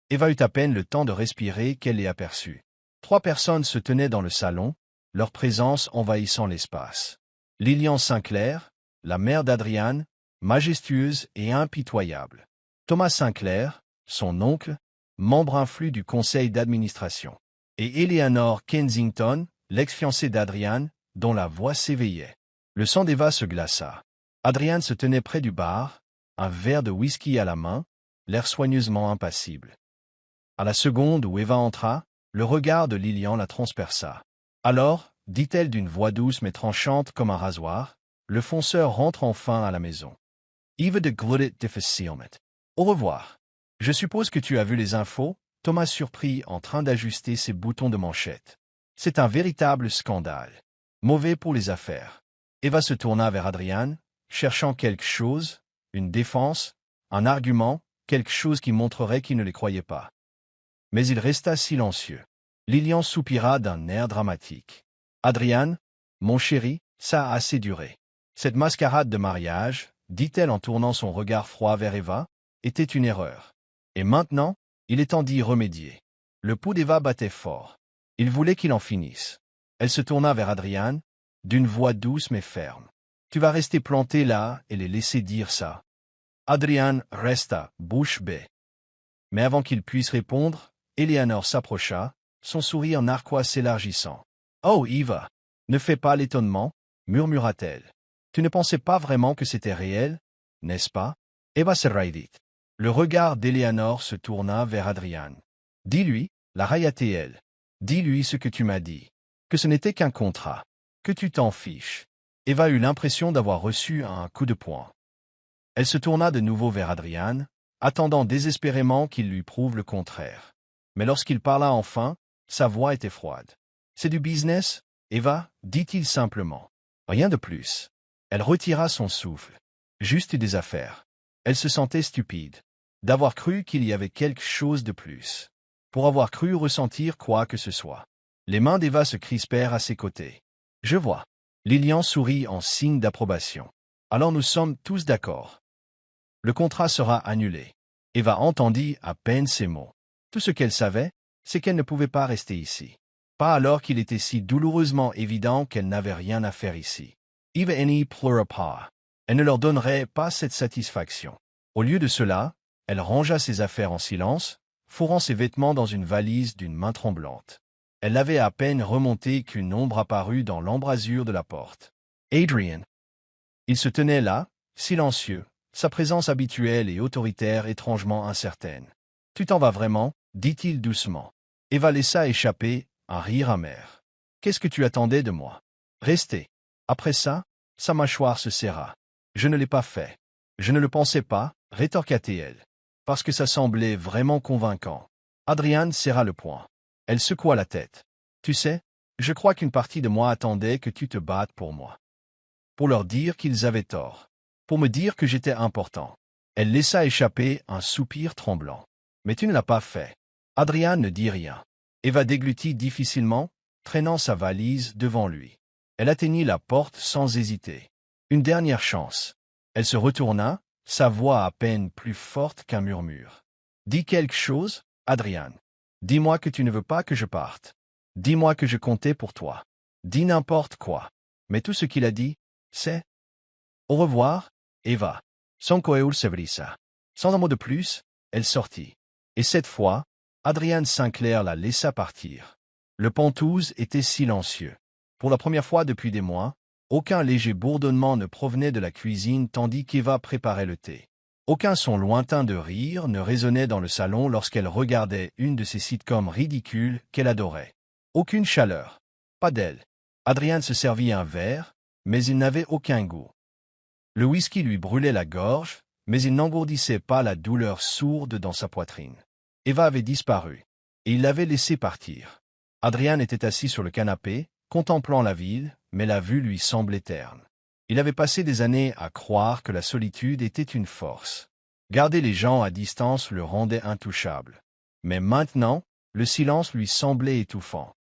Eva eut à peine le temps de respirer qu'elle les aperçut. 3 personnes se tenaient dans le salon, leur présence envahissant l'espace. Lillian Sinclair, la mère d'Adrian, majestueuse et impitoyable. Thomas Sinclair, son oncle, membre influent du conseil d'administration. Et Eleanor Kensington, l'ex-fiancée d'Adrian, dont la voix s'éveillait. Le sang d'Eva se glaça. Adrian se tenait près du bar, un verre de whisky à la main, l'air soigneusement impassible. À la seconde où Eva entra, le regard de Lillian la transperça. Alors, dit-elle d'une voix douce mais tranchante comme un rasoir, le fonceur rentre enfin à la maison. Eva de glutted difficilement. Au revoir. Je suppose que tu as vu les infos, Thomas surpris en train d'ajuster ses boutons de manchette. C'est un véritable scandale. Mauvais pour les affaires. Eva se tourna vers Adrian, cherchant quelque chose, une défense, un argument, quelque chose qui montrerait qu'il ne les croyait pas. Mais il resta silencieux. Lillian soupira d'un air dramatique. Adrian, mon chéri, ça a assez duré. Cette mascarade de mariage, dit-elle en tournant son regard froid vers Eva, était une erreur. Et maintenant, il est temps d'y remédier. Le pouls d'Eva battait fort. Il voulait qu'il en finisse. Elle se tourna vers Adrian, d'une voix douce mais ferme. Tu vas rester planté là et les laisser dire ça. Adrian resta, bouche bée. Mais avant qu'il puisse répondre, Eleanor s'approcha, son sourire narquois s'élargissant. « Oh, Eva, ne fais pas l'étonnement, » murmura-t-elle. « Tu ne pensais pas vraiment que c'était réel, n'est-ce pas? » Eva se raidit. Le regard d'Eleanor se tourna vers Adrian. « Dis-lui, la raillatait-elle. Dis-lui ce que tu m'as dit. Que ce n'était qu'un contrat. Que tu t'en fiches. » Eva eut l'impression d'avoir reçu un coup de poing. Elle se tourna de nouveau vers Adrian, attendant désespérément qu'il lui prouve le contraire. Mais lorsqu'il parla enfin, sa voix était froide. C'est du business, Eva, dit-il simplement. Rien de plus. Elle retira son souffle. Juste des affaires. Elle se sentait stupide. D'avoir cru qu'il y avait quelque chose de plus. Pour avoir cru ressentir quoi que ce soit. Les mains d'Eva se crispèrent à ses côtés. Je vois. Lilian sourit en signe d'approbation. Alors nous sommes tous d'accord. Le contrat sera annulé. Eva entendit à peine ces mots. Tout ce qu'elle savait, c'est qu'elle ne pouvait pas rester ici. Pas alors qu'il était si douloureusement évident qu'elle n'avait rien à faire ici. Eva n'y pleura pas. Elle ne leur donnerait pas cette satisfaction. Au lieu de cela, elle rangea ses affaires en silence, fourrant ses vêtements dans une valise d'une main tremblante. Elle l'avait à peine remontée qu'une ombre apparut dans l'embrasure de la porte. Adrian. Il se tenait là, silencieux, sa présence habituelle et autoritaire étrangement incertaine. « Tu t'en vas vraiment ?» dit-il doucement. Eva laissa échapper un rire amer. « Qu'est-ce que tu attendais de moi ?»« Rester. » Après ça, sa mâchoire se serra. « Je ne l'ai pas fait. Je ne le pensais pas, rétorqua-t-elle. Parce que ça semblait vraiment convaincant. Adrian serra le poing. Elle secoua la tête. « Tu sais, je crois qu'une partie de moi attendait que tu te battes pour moi. Pour leur dire qu'ils avaient tort. Pour me dire que j'étais important. » Elle laissa échapper un soupir tremblant. « Mais tu ne l'as pas fait. » Adrian ne dit rien. Eva déglutit difficilement, traînant sa valise devant lui. Elle atteignit la porte sans hésiter. Une dernière chance. Elle se retourna, sa voix à peine plus forte qu'un murmure. « Dis quelque chose, Adrian. Dis-moi que tu ne veux pas que je parte. Dis-moi que je comptais pour toi. Dis n'importe quoi. » Mais tout ce qu'il a dit, c'est « Au revoir, Eva. » Son coeur se brisa. Sans un mot de plus, elle sortit. Et cette fois, Adrian Sinclair la laissa partir. Le Penthouse était silencieux. Pour la première fois depuis des mois, aucun léger bourdonnement ne provenait de la cuisine tandis qu'Eva préparait le thé. Aucun son lointain de rire ne résonnait dans le salon lorsqu'elle regardait une de ces sitcoms ridicules qu'elle adorait. Aucune chaleur. Pas d'elle. Adrian se servit un verre, mais il n'avait aucun goût. Le whisky lui brûlait la gorge, mais il n'engourdissait pas la douleur sourde dans sa poitrine. Eva avait disparu, et il l'avait laissé partir. Adrian était assis sur le canapé, contemplant la ville, mais la vue lui semblait terne. Il avait passé des années à croire que la solitude était une force. Garder les gens à distance le rendait intouchable. Mais maintenant, le silence lui semblait étouffant.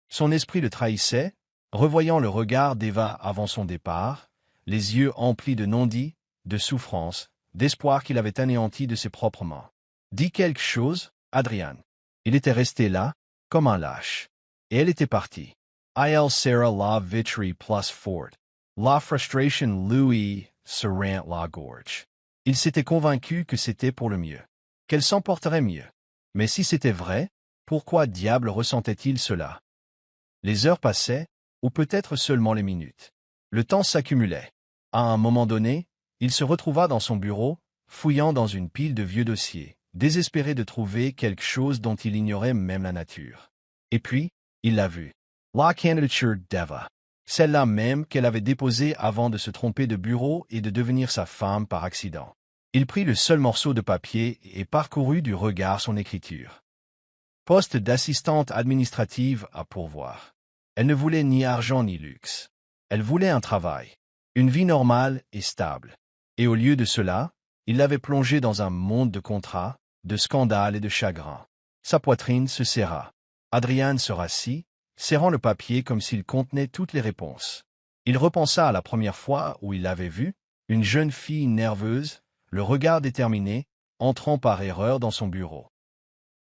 Son esprit le trahissait, revoyant le regard d'Eva avant son départ, les yeux emplis de non-dits, de souffrance, d'espoir qu'il avait anéanti de ses propres mains. « Dis quelque chose, Adrian. » Il était resté là, comme un lâche. Et elle était partie. Il serra la vitrine plus forte. La frustration lui serrant la gorge. Il s'était convaincu que c'était pour le mieux. Qu'elle s'en porterait mieux. Mais si c'était vrai, pourquoi diable ressentait-il cela? Les heures passaient, ou peut-être seulement les minutes. Le temps s'accumulait. À un moment donné, il se retrouva dans son bureau, fouillant dans une pile de vieux dossiers, désespéré de trouver quelque chose dont il ignorait même la nature. Et puis, il l'a vue. La candidature d'Eva. Celle-là même qu'elle avait déposée avant de se tromper de bureau et de devenir sa femme par accident. Il prit le seul morceau de papier et parcourut du regard son écriture. Poste d'assistante administrative à pourvoir. Elle ne voulait ni argent ni luxe. Elle voulait un travail, une vie normale et stable. Et au lieu de cela, il l'avait plongée dans un monde de contrats, de scandales et de chagrins. Sa poitrine se serra. Adrian se rassit, serrant le papier comme s'il contenait toutes les réponses. Il repensa à la première fois où il l'avait vue, une jeune fille nerveuse, le regard déterminé, entrant par erreur dans son bureau.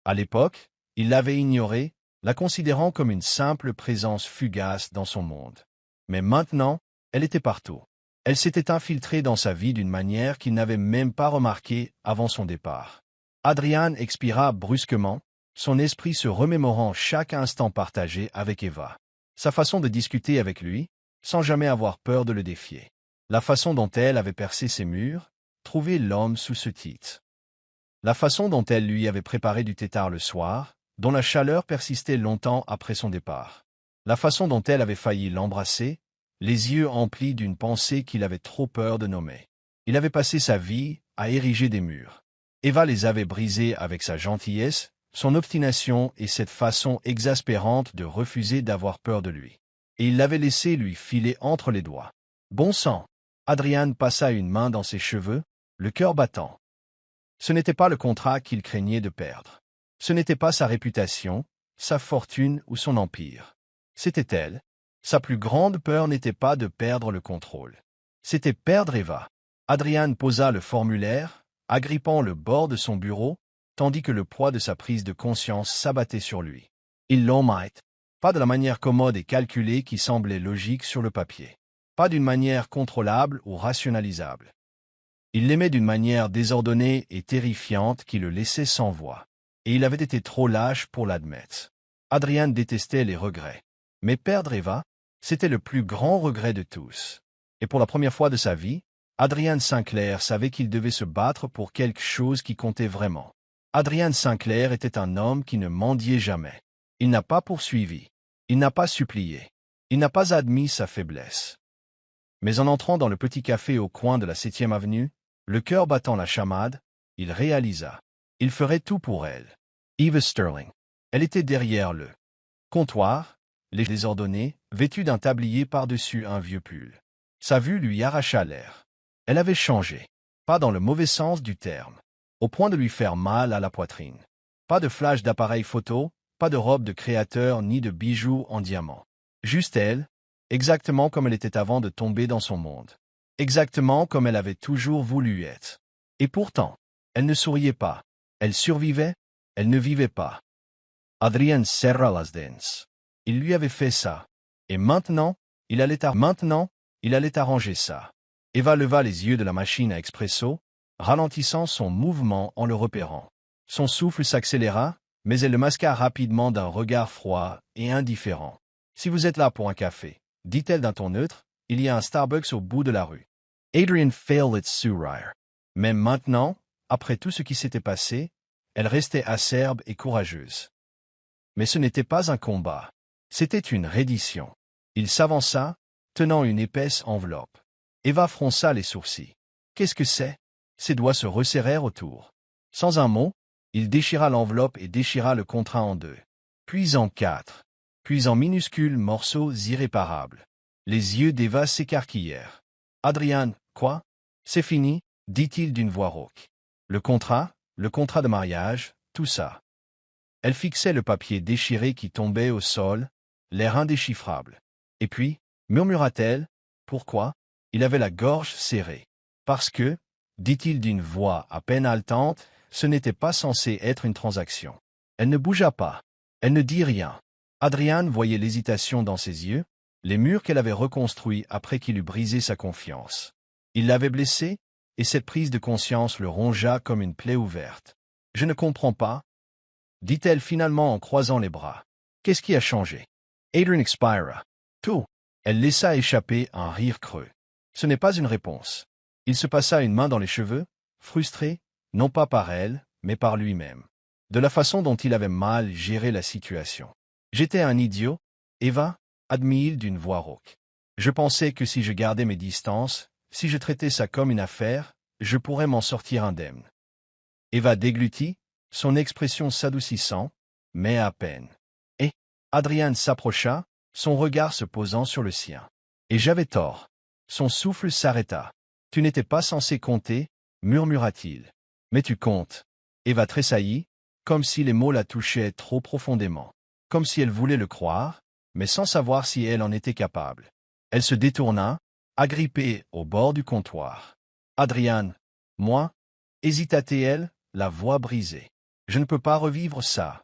À l'époque, il l'avait ignorée, la considérant comme une simple présence fugace dans son monde. Mais maintenant, elle était partout. Elle s'était infiltrée dans sa vie d'une manière qu'il n'avait même pas remarquée avant son départ. Adrian expira brusquement, son esprit se remémorant chaque instant partagé avec Eva. Sa façon de discuter avec lui, sans jamais avoir peur de le défier. La façon dont elle avait percé ses murs, trouvé l'homme sous ce titre. La façon dont elle lui avait préparé du thé tard le soir, dont la chaleur persistait longtemps après son départ. La façon dont elle avait failli l'embrasser, les yeux emplis d'une pensée qu'il avait trop peur de nommer. Il avait passé sa vie à ériger des murs. Eva les avait brisés avec sa gentillesse, son obstination et cette façon exaspérante de refuser d'avoir peur de lui. Et il l'avait laissé lui filer entre les doigts. Bon sang! Adrian passa une main dans ses cheveux, le cœur battant. Ce n'était pas le contrat qu'il craignait de perdre. Ce n'était pas sa réputation, sa fortune ou son empire. C'était elle. Sa plus grande peur n'était pas de perdre le contrôle. C'était perdre Eva. Adrian posa le formulaire, agrippant le bord de son bureau, tandis que le poids de sa prise de conscience s'abattait sur lui. Il l'aimait, pas de la manière commode et calculée qui semblait logique sur le papier. Pas d'une manière contrôlable ou rationalisable. Il l'aimait d'une manière désordonnée et terrifiante qui le laissait sans voix. Et il avait été trop lâche pour l'admettre. Adrian détestait les regrets. Mais perdre Eva, c'était le plus grand regret de tous. Et pour la première fois de sa vie, Adrian Sinclair savait qu'il devait se battre pour quelque chose qui comptait vraiment. Adrian Sinclair était un homme qui ne mendiait jamais. Il n'a pas poursuivi. Il n'a pas supplié. Il n'a pas admis sa faiblesse. Mais en entrant dans le petit café au coin de la 7e avenue, le cœur battant la chamade, il réalisa. Il ferait tout pour elle. Eva Sterling. Elle était derrière le comptoir, les désordonnés, vêtue d'un tablier par-dessus un vieux pull. Sa vue lui arracha l'air. Elle avait changé. Pas dans le mauvais sens du terme. Au point de lui faire mal à la poitrine. Pas de flash d'appareil photo, pas de robe de créateur ni de bijoux en diamant. Juste elle, exactement comme elle était avant de tomber dans son monde. Exactement comme elle avait toujours voulu être. Et pourtant, elle ne souriait pas. Elle survivait, elle ne vivait pas. Adrian serra las dents. Il lui avait fait ça. Et maintenant, il allait arranger ça. Eva leva les yeux de la machine à expresso, ralentissant son mouvement en le repérant. Son souffle s'accéléra, mais elle le masqua rapidement d'un regard froid et indifférent. « Si vous êtes là pour un café, dit-elle d'un ton neutre, il y a un Starbucks au bout de la rue. » Adrian failed its sourire. Même maintenant, après tout ce qui s'était passé, elle restait acerbe et courageuse. Mais ce n'était pas un combat. C'était une reddition. Il s'avança, tenant une épaisse enveloppe. Eva fronça les sourcils. « Qu'est-ce que c'est » Ses doigts se resserrèrent autour. Sans un mot, il déchira l'enveloppe et déchira le contrat en deux. Puis en quatre. Puis en minuscules morceaux irréparables. Les yeux d'Eva s'écarquillèrent. « Adrian, quoi ? C'est fini » dit-il d'une voix rauque. Le contrat de mariage, tout ça. Elle fixait le papier déchiré qui tombait au sol, l'air indéchiffrable. Et puis, murmura-t-elle, pourquoi ? Il avait la gorge serrée. Parce que, dit-il d'une voix à peine haletante, ce n'était pas censé être une transaction. Elle ne bougea pas. Elle ne dit rien. Adrian voyait l'hésitation dans ses yeux, les murs qu'elle avait reconstruits après qu'il eut brisé sa confiance. Il l'avait blessée, et cette prise de conscience le rongea comme une plaie ouverte. « Je ne comprends pas, » dit-elle finalement en croisant les bras. « Qu'est-ce qui a changé ?» Adrian expira. « Tout. » Elle laissa échapper un rire creux. Ce n'est pas une réponse. Il se passa une main dans les cheveux, frustré, non pas par elle, mais par lui-même. De la façon dont il avait mal géré la situation. « J'étais un idiot, Eva, » admit-il d'une voix rauque. « Je pensais que si je gardais mes distances, si je traitais ça comme une affaire, je pourrais m'en sortir indemne. » Eva déglutit, son expression s'adoucissant, mais à peine. Et Adrian s'approcha, son regard se posant sur le sien. « Et j'avais tort. » Son souffle s'arrêta. « Tu n'étais pas censé compter, » murmura-t-il. « Mais tu comptes. » Eva tressaillit, comme si les mots la touchaient trop profondément. Comme si elle voulait le croire, mais sans savoir si elle en était capable. Elle se détourna, agrippée au bord du comptoir. « Adrian, moi » hésita-t-elle, la voix brisée. « Je ne peux pas revivre ça.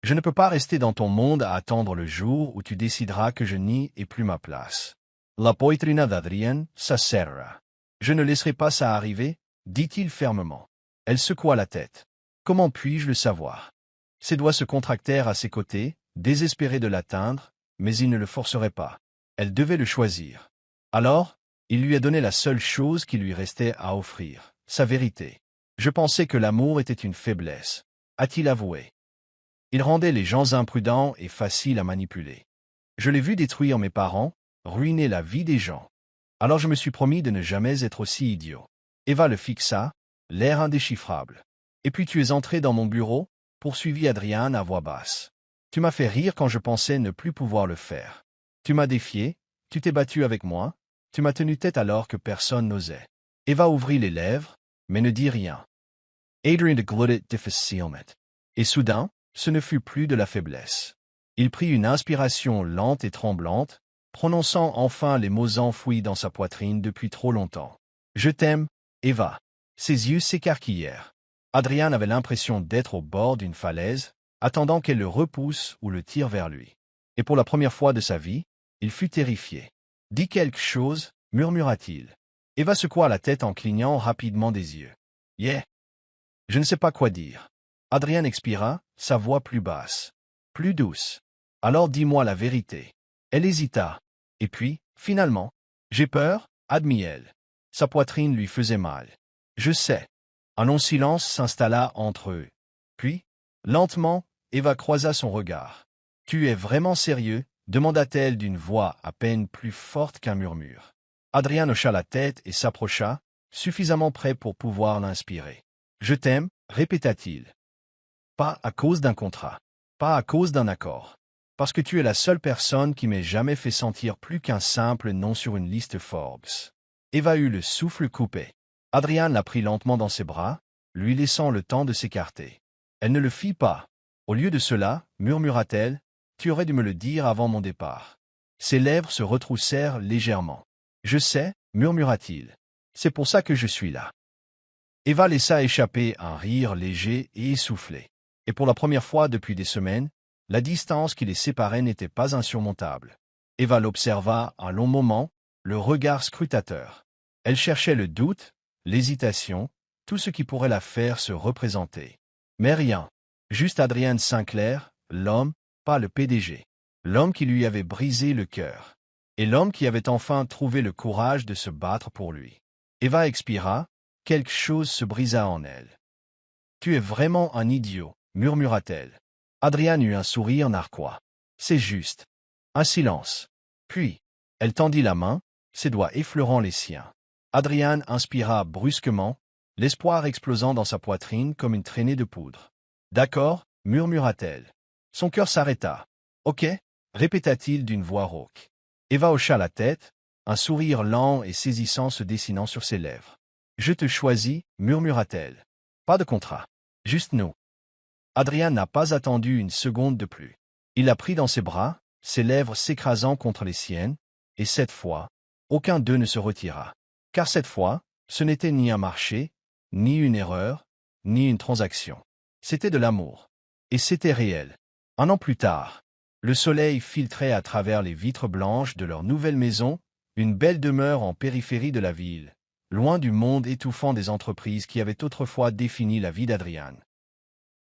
Je ne peux pas rester dans ton monde à attendre le jour où tu décideras que je n'y ai plus ma place. » La poitrina d'Adrian s'aserra. « Je ne laisserai pas ça arriver, » dit-il fermement. Elle secoua la tête. « Comment puis-je le savoir ?» Ses doigts se contractèrent à ses côtés, désespérés de l'atteindre, mais il ne le forcerait pas. Elle devait le choisir. Alors, il lui a donné la seule chose qui lui restait à offrir, sa vérité. « Je pensais que l'amour était une faiblesse, » a-t-il avoué. Il rendait les gens imprudents et faciles à manipuler. Je l'ai vu détruire mes parents, ruiner la vie des gens. Alors je me suis promis de ne jamais être aussi idiot. Eva le fixa, l'air indéchiffrable. « Et puis tu es entré dans mon bureau » poursuivit Adrian à voix basse. Tu m'as fait rire quand je pensais ne plus pouvoir le faire. Tu m'as défié, tu t'es battu avec moi, tu m'as tenu tête alors que personne n'osait. Eva ouvrit les lèvres, mais ne dit rien. Adrian gluttait difficilement. Et soudain, ce ne fut plus de la faiblesse. Il prit une inspiration lente et tremblante, prononçant enfin les mots enfouis dans sa poitrine depuis trop longtemps. « Je t'aime, Eva. » Ses yeux s'écarquillèrent. Adrian avait l'impression d'être au bord d'une falaise, attendant qu'elle le repousse ou le tire vers lui. Et pour la première fois de sa vie, il fut terrifié. « Dis quelque chose, murmura-t-il. Eva secoua la tête en clignant rapidement des yeux. « Yeah. » « Je ne sais pas quoi dire. » Adrian expira, sa voix plus basse, plus douce. « Alors dis-moi la vérité. » Elle hésita. Et puis, finalement, « J'ai peur, » admit-elle. Sa poitrine lui faisait mal. « Je sais. » Un long silence s'installa entre eux. Puis, lentement, Eva croisa son regard. « Tu es vraiment sérieux ?» demanda-t-elle d'une voix à peine plus forte qu'un murmure. Adrian hocha la tête et s'approcha, suffisamment près pour pouvoir l'inspirer. « Je t'aime, » répéta-t-il. « Pas à cause d'un contrat. Pas à cause d'un accord. Parce que tu es la seule personne qui m'ait jamais fait sentir plus qu'un simple nom sur une liste Forbes. » Eva eut le souffle coupé. Adrian la prit lentement dans ses bras, lui laissant le temps de s'écarter. Elle ne le fit pas. Au lieu de cela, murmura-t-elle, « Tu aurais dû me le dire avant mon départ. » Ses lèvres se retroussèrent légèrement. « Je sais, » murmura-t-il. « C'est pour ça que je suis là. » Eva laissa échapper un rire léger et essoufflé. Et pour la première fois depuis des semaines, la distance qui les séparait n'était pas insurmontable. Eva l'observa un long moment, le regard scrutateur. Elle cherchait le doute, l'hésitation, tout ce qui pourrait la faire se représenter. Mais rien. Juste Adrian Sinclair, l'homme, pas le PDG. L'homme qui lui avait brisé le cœur. Et l'homme qui avait enfin trouvé le courage de se battre pour lui. Eva expira. Quelque chose se brisa en elle. « Tu es vraiment un idiot, » murmura-t-elle. Adrian eut un sourire narquois. « C'est juste. » Un silence. Puis, elle tendit la main, ses doigts effleurant les siens. Adrian inspira brusquement, l'espoir explosant dans sa poitrine comme une traînée de poudre. « D'accord, » murmura-t-elle. Son cœur s'arrêta. « Ok » répéta-t-il d'une voix rauque. Eva hocha la tête, un sourire lent et saisissant se dessinant sur ses lèvres. « Je te choisis, » murmura-t-elle. « Pas de contrat. Juste nous. » Adrian n'a pas attendu une seconde de plus. Il la prit dans ses bras, ses lèvres s'écrasant contre les siennes, et cette fois, aucun d'eux ne se retira. Car cette fois, ce n'était ni un marché, ni une erreur, ni une transaction. C'était de l'amour. Et c'était réel. Un an plus tard, le soleil filtrait à travers les vitres blanches de leur nouvelle maison, une belle demeure en périphérie de la ville, loin du monde étouffant des entreprises qui avaient autrefois défini la vie d'Adrian.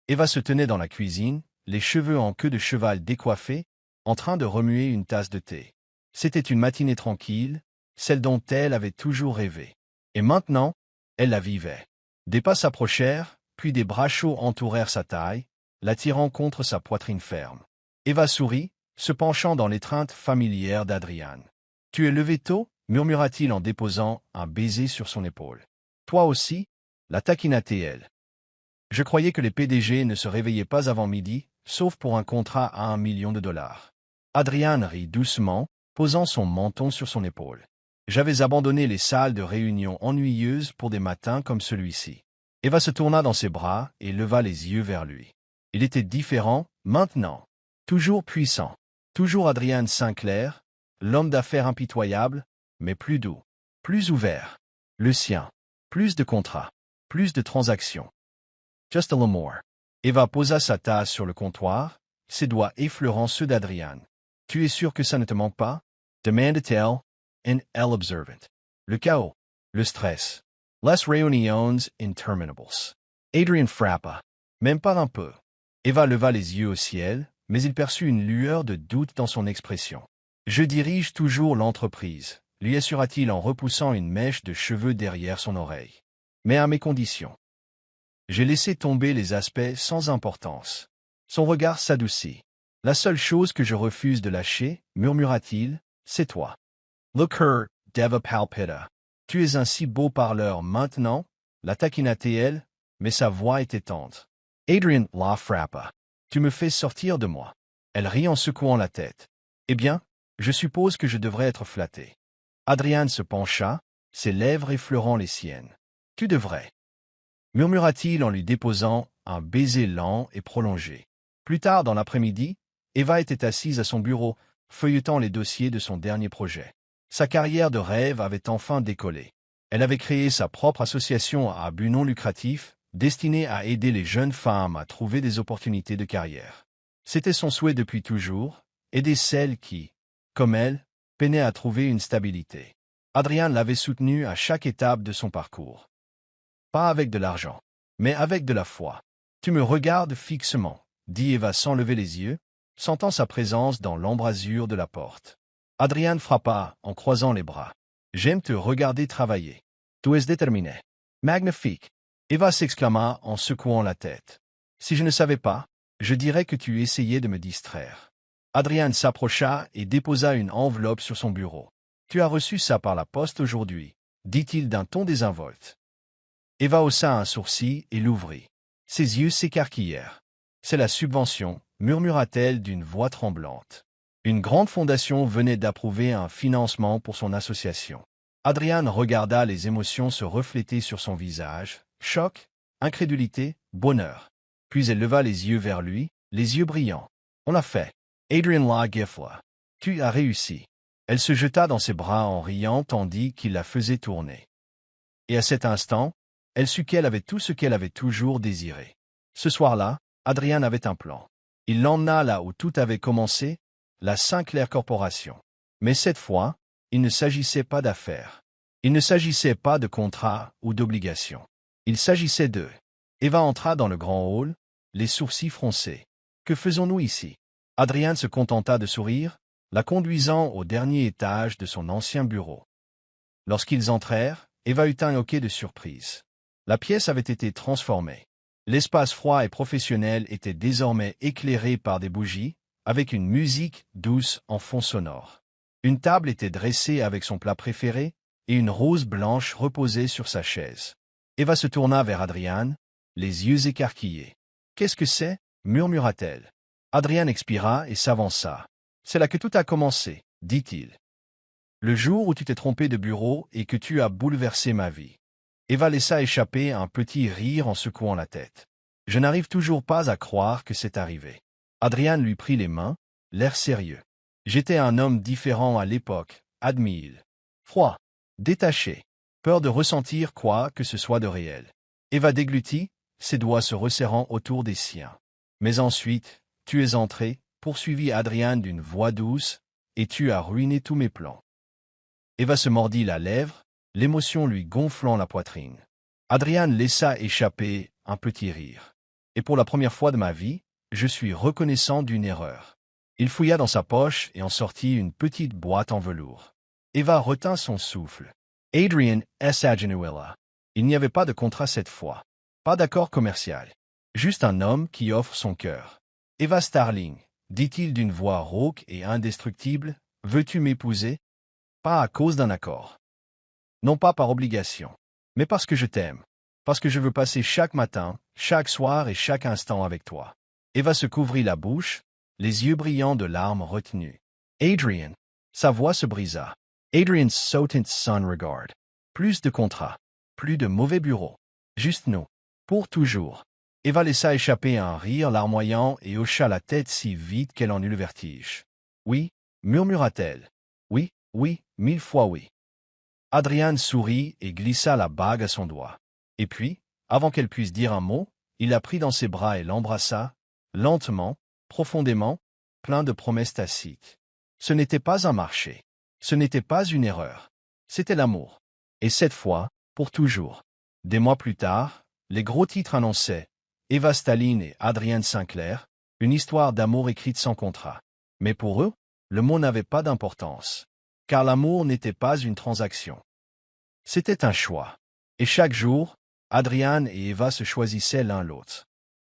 Eva se tenait dans la cuisine, les cheveux en queue de cheval décoiffés, en train de remuer une tasse de thé. C'était une matinée tranquille, celle dont elle avait toujours rêvé. Et maintenant, elle la vivait. Des pas s'approchèrent, puis des bras chauds entourèrent sa taille, l'attirant contre sa poitrine ferme. Eva sourit, se penchant dans l'étreinte familière d'Adrian. « Tu es levé tôt ?» murmura-t-il en déposant un baiser sur son épaule. « Toi aussi ?» la taquina-t-elle. « Je croyais que les PDG ne se réveillaient pas avant midi, sauf pour un contrat à $1 million. » Adrian rit doucement, posant son menton sur son épaule. « J'avais abandonné les salles de réunion ennuyeuses pour des matins comme celui-ci. » Eva se tourna dans ses bras et leva les yeux vers lui. Il était différent, maintenant. Toujours puissant. Toujours Adrian Sinclair, l'homme d'affaires impitoyable, mais plus doux, plus ouvert. Le sien. Plus de contrats. Plus de transactions. Just a little more. Eva posa sa tasse sur le comptoir, ses doigts effleurant ceux d'Adrian. « Tu es sûr que ça ne te manque pas ?» demanda-t-elle, and elle observant. Le chaos. Le stress. Les réunions interminables. Adrian frappa. Même pas un peu. Eva leva les yeux au ciel, mais il perçut une lueur de doute dans son expression. « Je dirige toujours l'entreprise, » lui assura-t-il en repoussant une mèche de cheveux derrière son oreille. « Mais à mes conditions. » J'ai laissé tomber les aspects sans importance. Son regard s'adoucit. « La seule chose que je refuse de lâcher, » murmura-t-il, « c'est toi. » Look her, Deva palpita. « Tu es un si beau parleur maintenant, » la taquina-t-elle, mais sa voix était tendre. Adrian la frappa. Tu me fais sortir de moi. Elle rit en secouant la tête. Eh bien, je suppose que je devrais être flatté. Adrian se pencha, ses lèvres effleurant les siennes. Tu devrais, murmura-t-il en lui déposant un baiser lent et prolongé. Plus tard dans l'après-midi, Eva était assise à son bureau, feuilletant les dossiers de son dernier projet. Sa carrière de rêve avait enfin décollé. Elle avait créé sa propre association à but non lucratif, destinée à aider les jeunes femmes à trouver des opportunités de carrière. C'était son souhait depuis toujours, aider celles qui, comme elle, peinaient à trouver une stabilité. Adrian l'avait soutenue à chaque étape de son parcours. Pas avec de l'argent, mais avec de la foi. Tu me regardes fixement, dit Eva sans lever les yeux, sentant sa présence dans l'embrasure de la porte. Adrian frappa en croisant les bras. J'aime te regarder travailler. Tu es déterminé. Magnifique. Eva s'exclama en secouant la tête. Si je ne savais pas, je dirais que tu essayais de me distraire. Adrian s'approcha et déposa une enveloppe sur son bureau. Tu as reçu ça par la poste aujourd'hui, dit-il d'un ton désinvolte. Eva haussa un sourcil et l'ouvrit. Ses yeux s'écarquillèrent. C'est la subvention, murmura-t-elle d'une voix tremblante. Une grande fondation venait d'approuver un financement pour son association. Adrian regarda les émotions se refléter sur son visage, choc, incrédulité, bonheur. Puis elle leva les yeux vers lui, les yeux brillants. On l'a fait. Adrian la Gifla. Tu as réussi. Elle se jeta dans ses bras en riant tandis qu'il la faisait tourner. Et à cet instant, elle sut qu'elle avait tout ce qu'elle avait toujours désiré. Ce soir-là, Adrian avait un plan. Il l'emmena là où tout avait commencé, la Sinclair Corporation. Mais cette fois, il ne s'agissait pas d'affaires. Il ne s'agissait pas de contrats ou d'obligations. Il s'agissait d'eux. Eva entra dans le grand hall, les sourcils froncés. Que faisons-nous ici? Adrian se contenta de sourire, la conduisant au dernier étage de son ancien bureau. Lorsqu'ils entrèrent, Eva eut un hoquet de surprise. La pièce avait été transformée. L'espace froid et professionnel était désormais éclairé par des bougies, avec une musique douce en fond sonore. Une table était dressée avec son plat préféré, et une rose blanche reposait sur sa chaise. Eva se tourna vers Adrian, les yeux écarquillés. « Qu'est-ce que c'est » murmura-t-elle. Adrian expira et s'avança. « C'est là que tout a commencé, » dit-il. « Le jour où tu t'es trompé de bureau et que tu as bouleversé ma vie. » Eva laissa échapper un petit rire en secouant la tête. « Je n'arrive toujours pas à croire que c'est arrivé. » Adrian lui prit les mains, l'air sérieux. « J'étais un homme différent à l'époque, admit-il. Froid, détaché, peur de ressentir quoi que ce soit de réel. » Eva déglutit, ses doigts se resserrant autour des siens. « Mais ensuite, tu es entré, poursuivit Adrian d'une voix douce, et tu as ruiné tous mes plans. » Eva se mordit la lèvre, l'émotion lui gonflant la poitrine. Adrian laissa échapper un petit rire. « Et pour la première fois de ma vie, je suis reconnaissant d'une erreur. » Il fouilla dans sa poche et en sortit une petite boîte en velours. Eva retint son souffle. Adrian S. Agenuela. Il n'y avait pas de contrat cette fois. Pas d'accord commercial. Juste un homme qui offre son cœur. « Eva Starling, » dit-il d'une voix rauque et indestructible, « veux-tu m'épouser? Pas à cause d'un accord. Non pas par obligation, mais parce que je t'aime. Parce que je veux passer chaque matin, chaque soir et chaque instant avec toi. » Eva se couvrit la bouche, les yeux brillants de larmes retenues. « Adrian !» Sa voix se brisa. Adrian's Sotent Son Regard. Plus de contrats. Plus de mauvais bureaux. Juste nous. Pour toujours. Eva laissa échapper un rire larmoyant et hocha la tête si vite qu'elle en eut le vertige. « Oui, » murmura-t-elle. « Oui, oui, 1000 fois oui. » Adrian sourit et glissa la bague à son doigt. Et puis, avant qu'elle puisse dire un mot, il la prit dans ses bras et l'embrassa, lentement, profondément, plein de promesses tacites. Ce n'était pas un marché. Ce n'était pas une erreur. C'était l'amour. Et cette fois, pour toujours. Des mois plus tard, les gros titres annonçaient Eva Starling et Adrian Sinclair, une histoire d'amour écrite sans contrat. Mais pour eux, le mot n'avait pas d'importance. Car l'amour n'était pas une transaction. C'était un choix. Et chaque jour, Adrian et Eva se choisissaient l'un l'autre.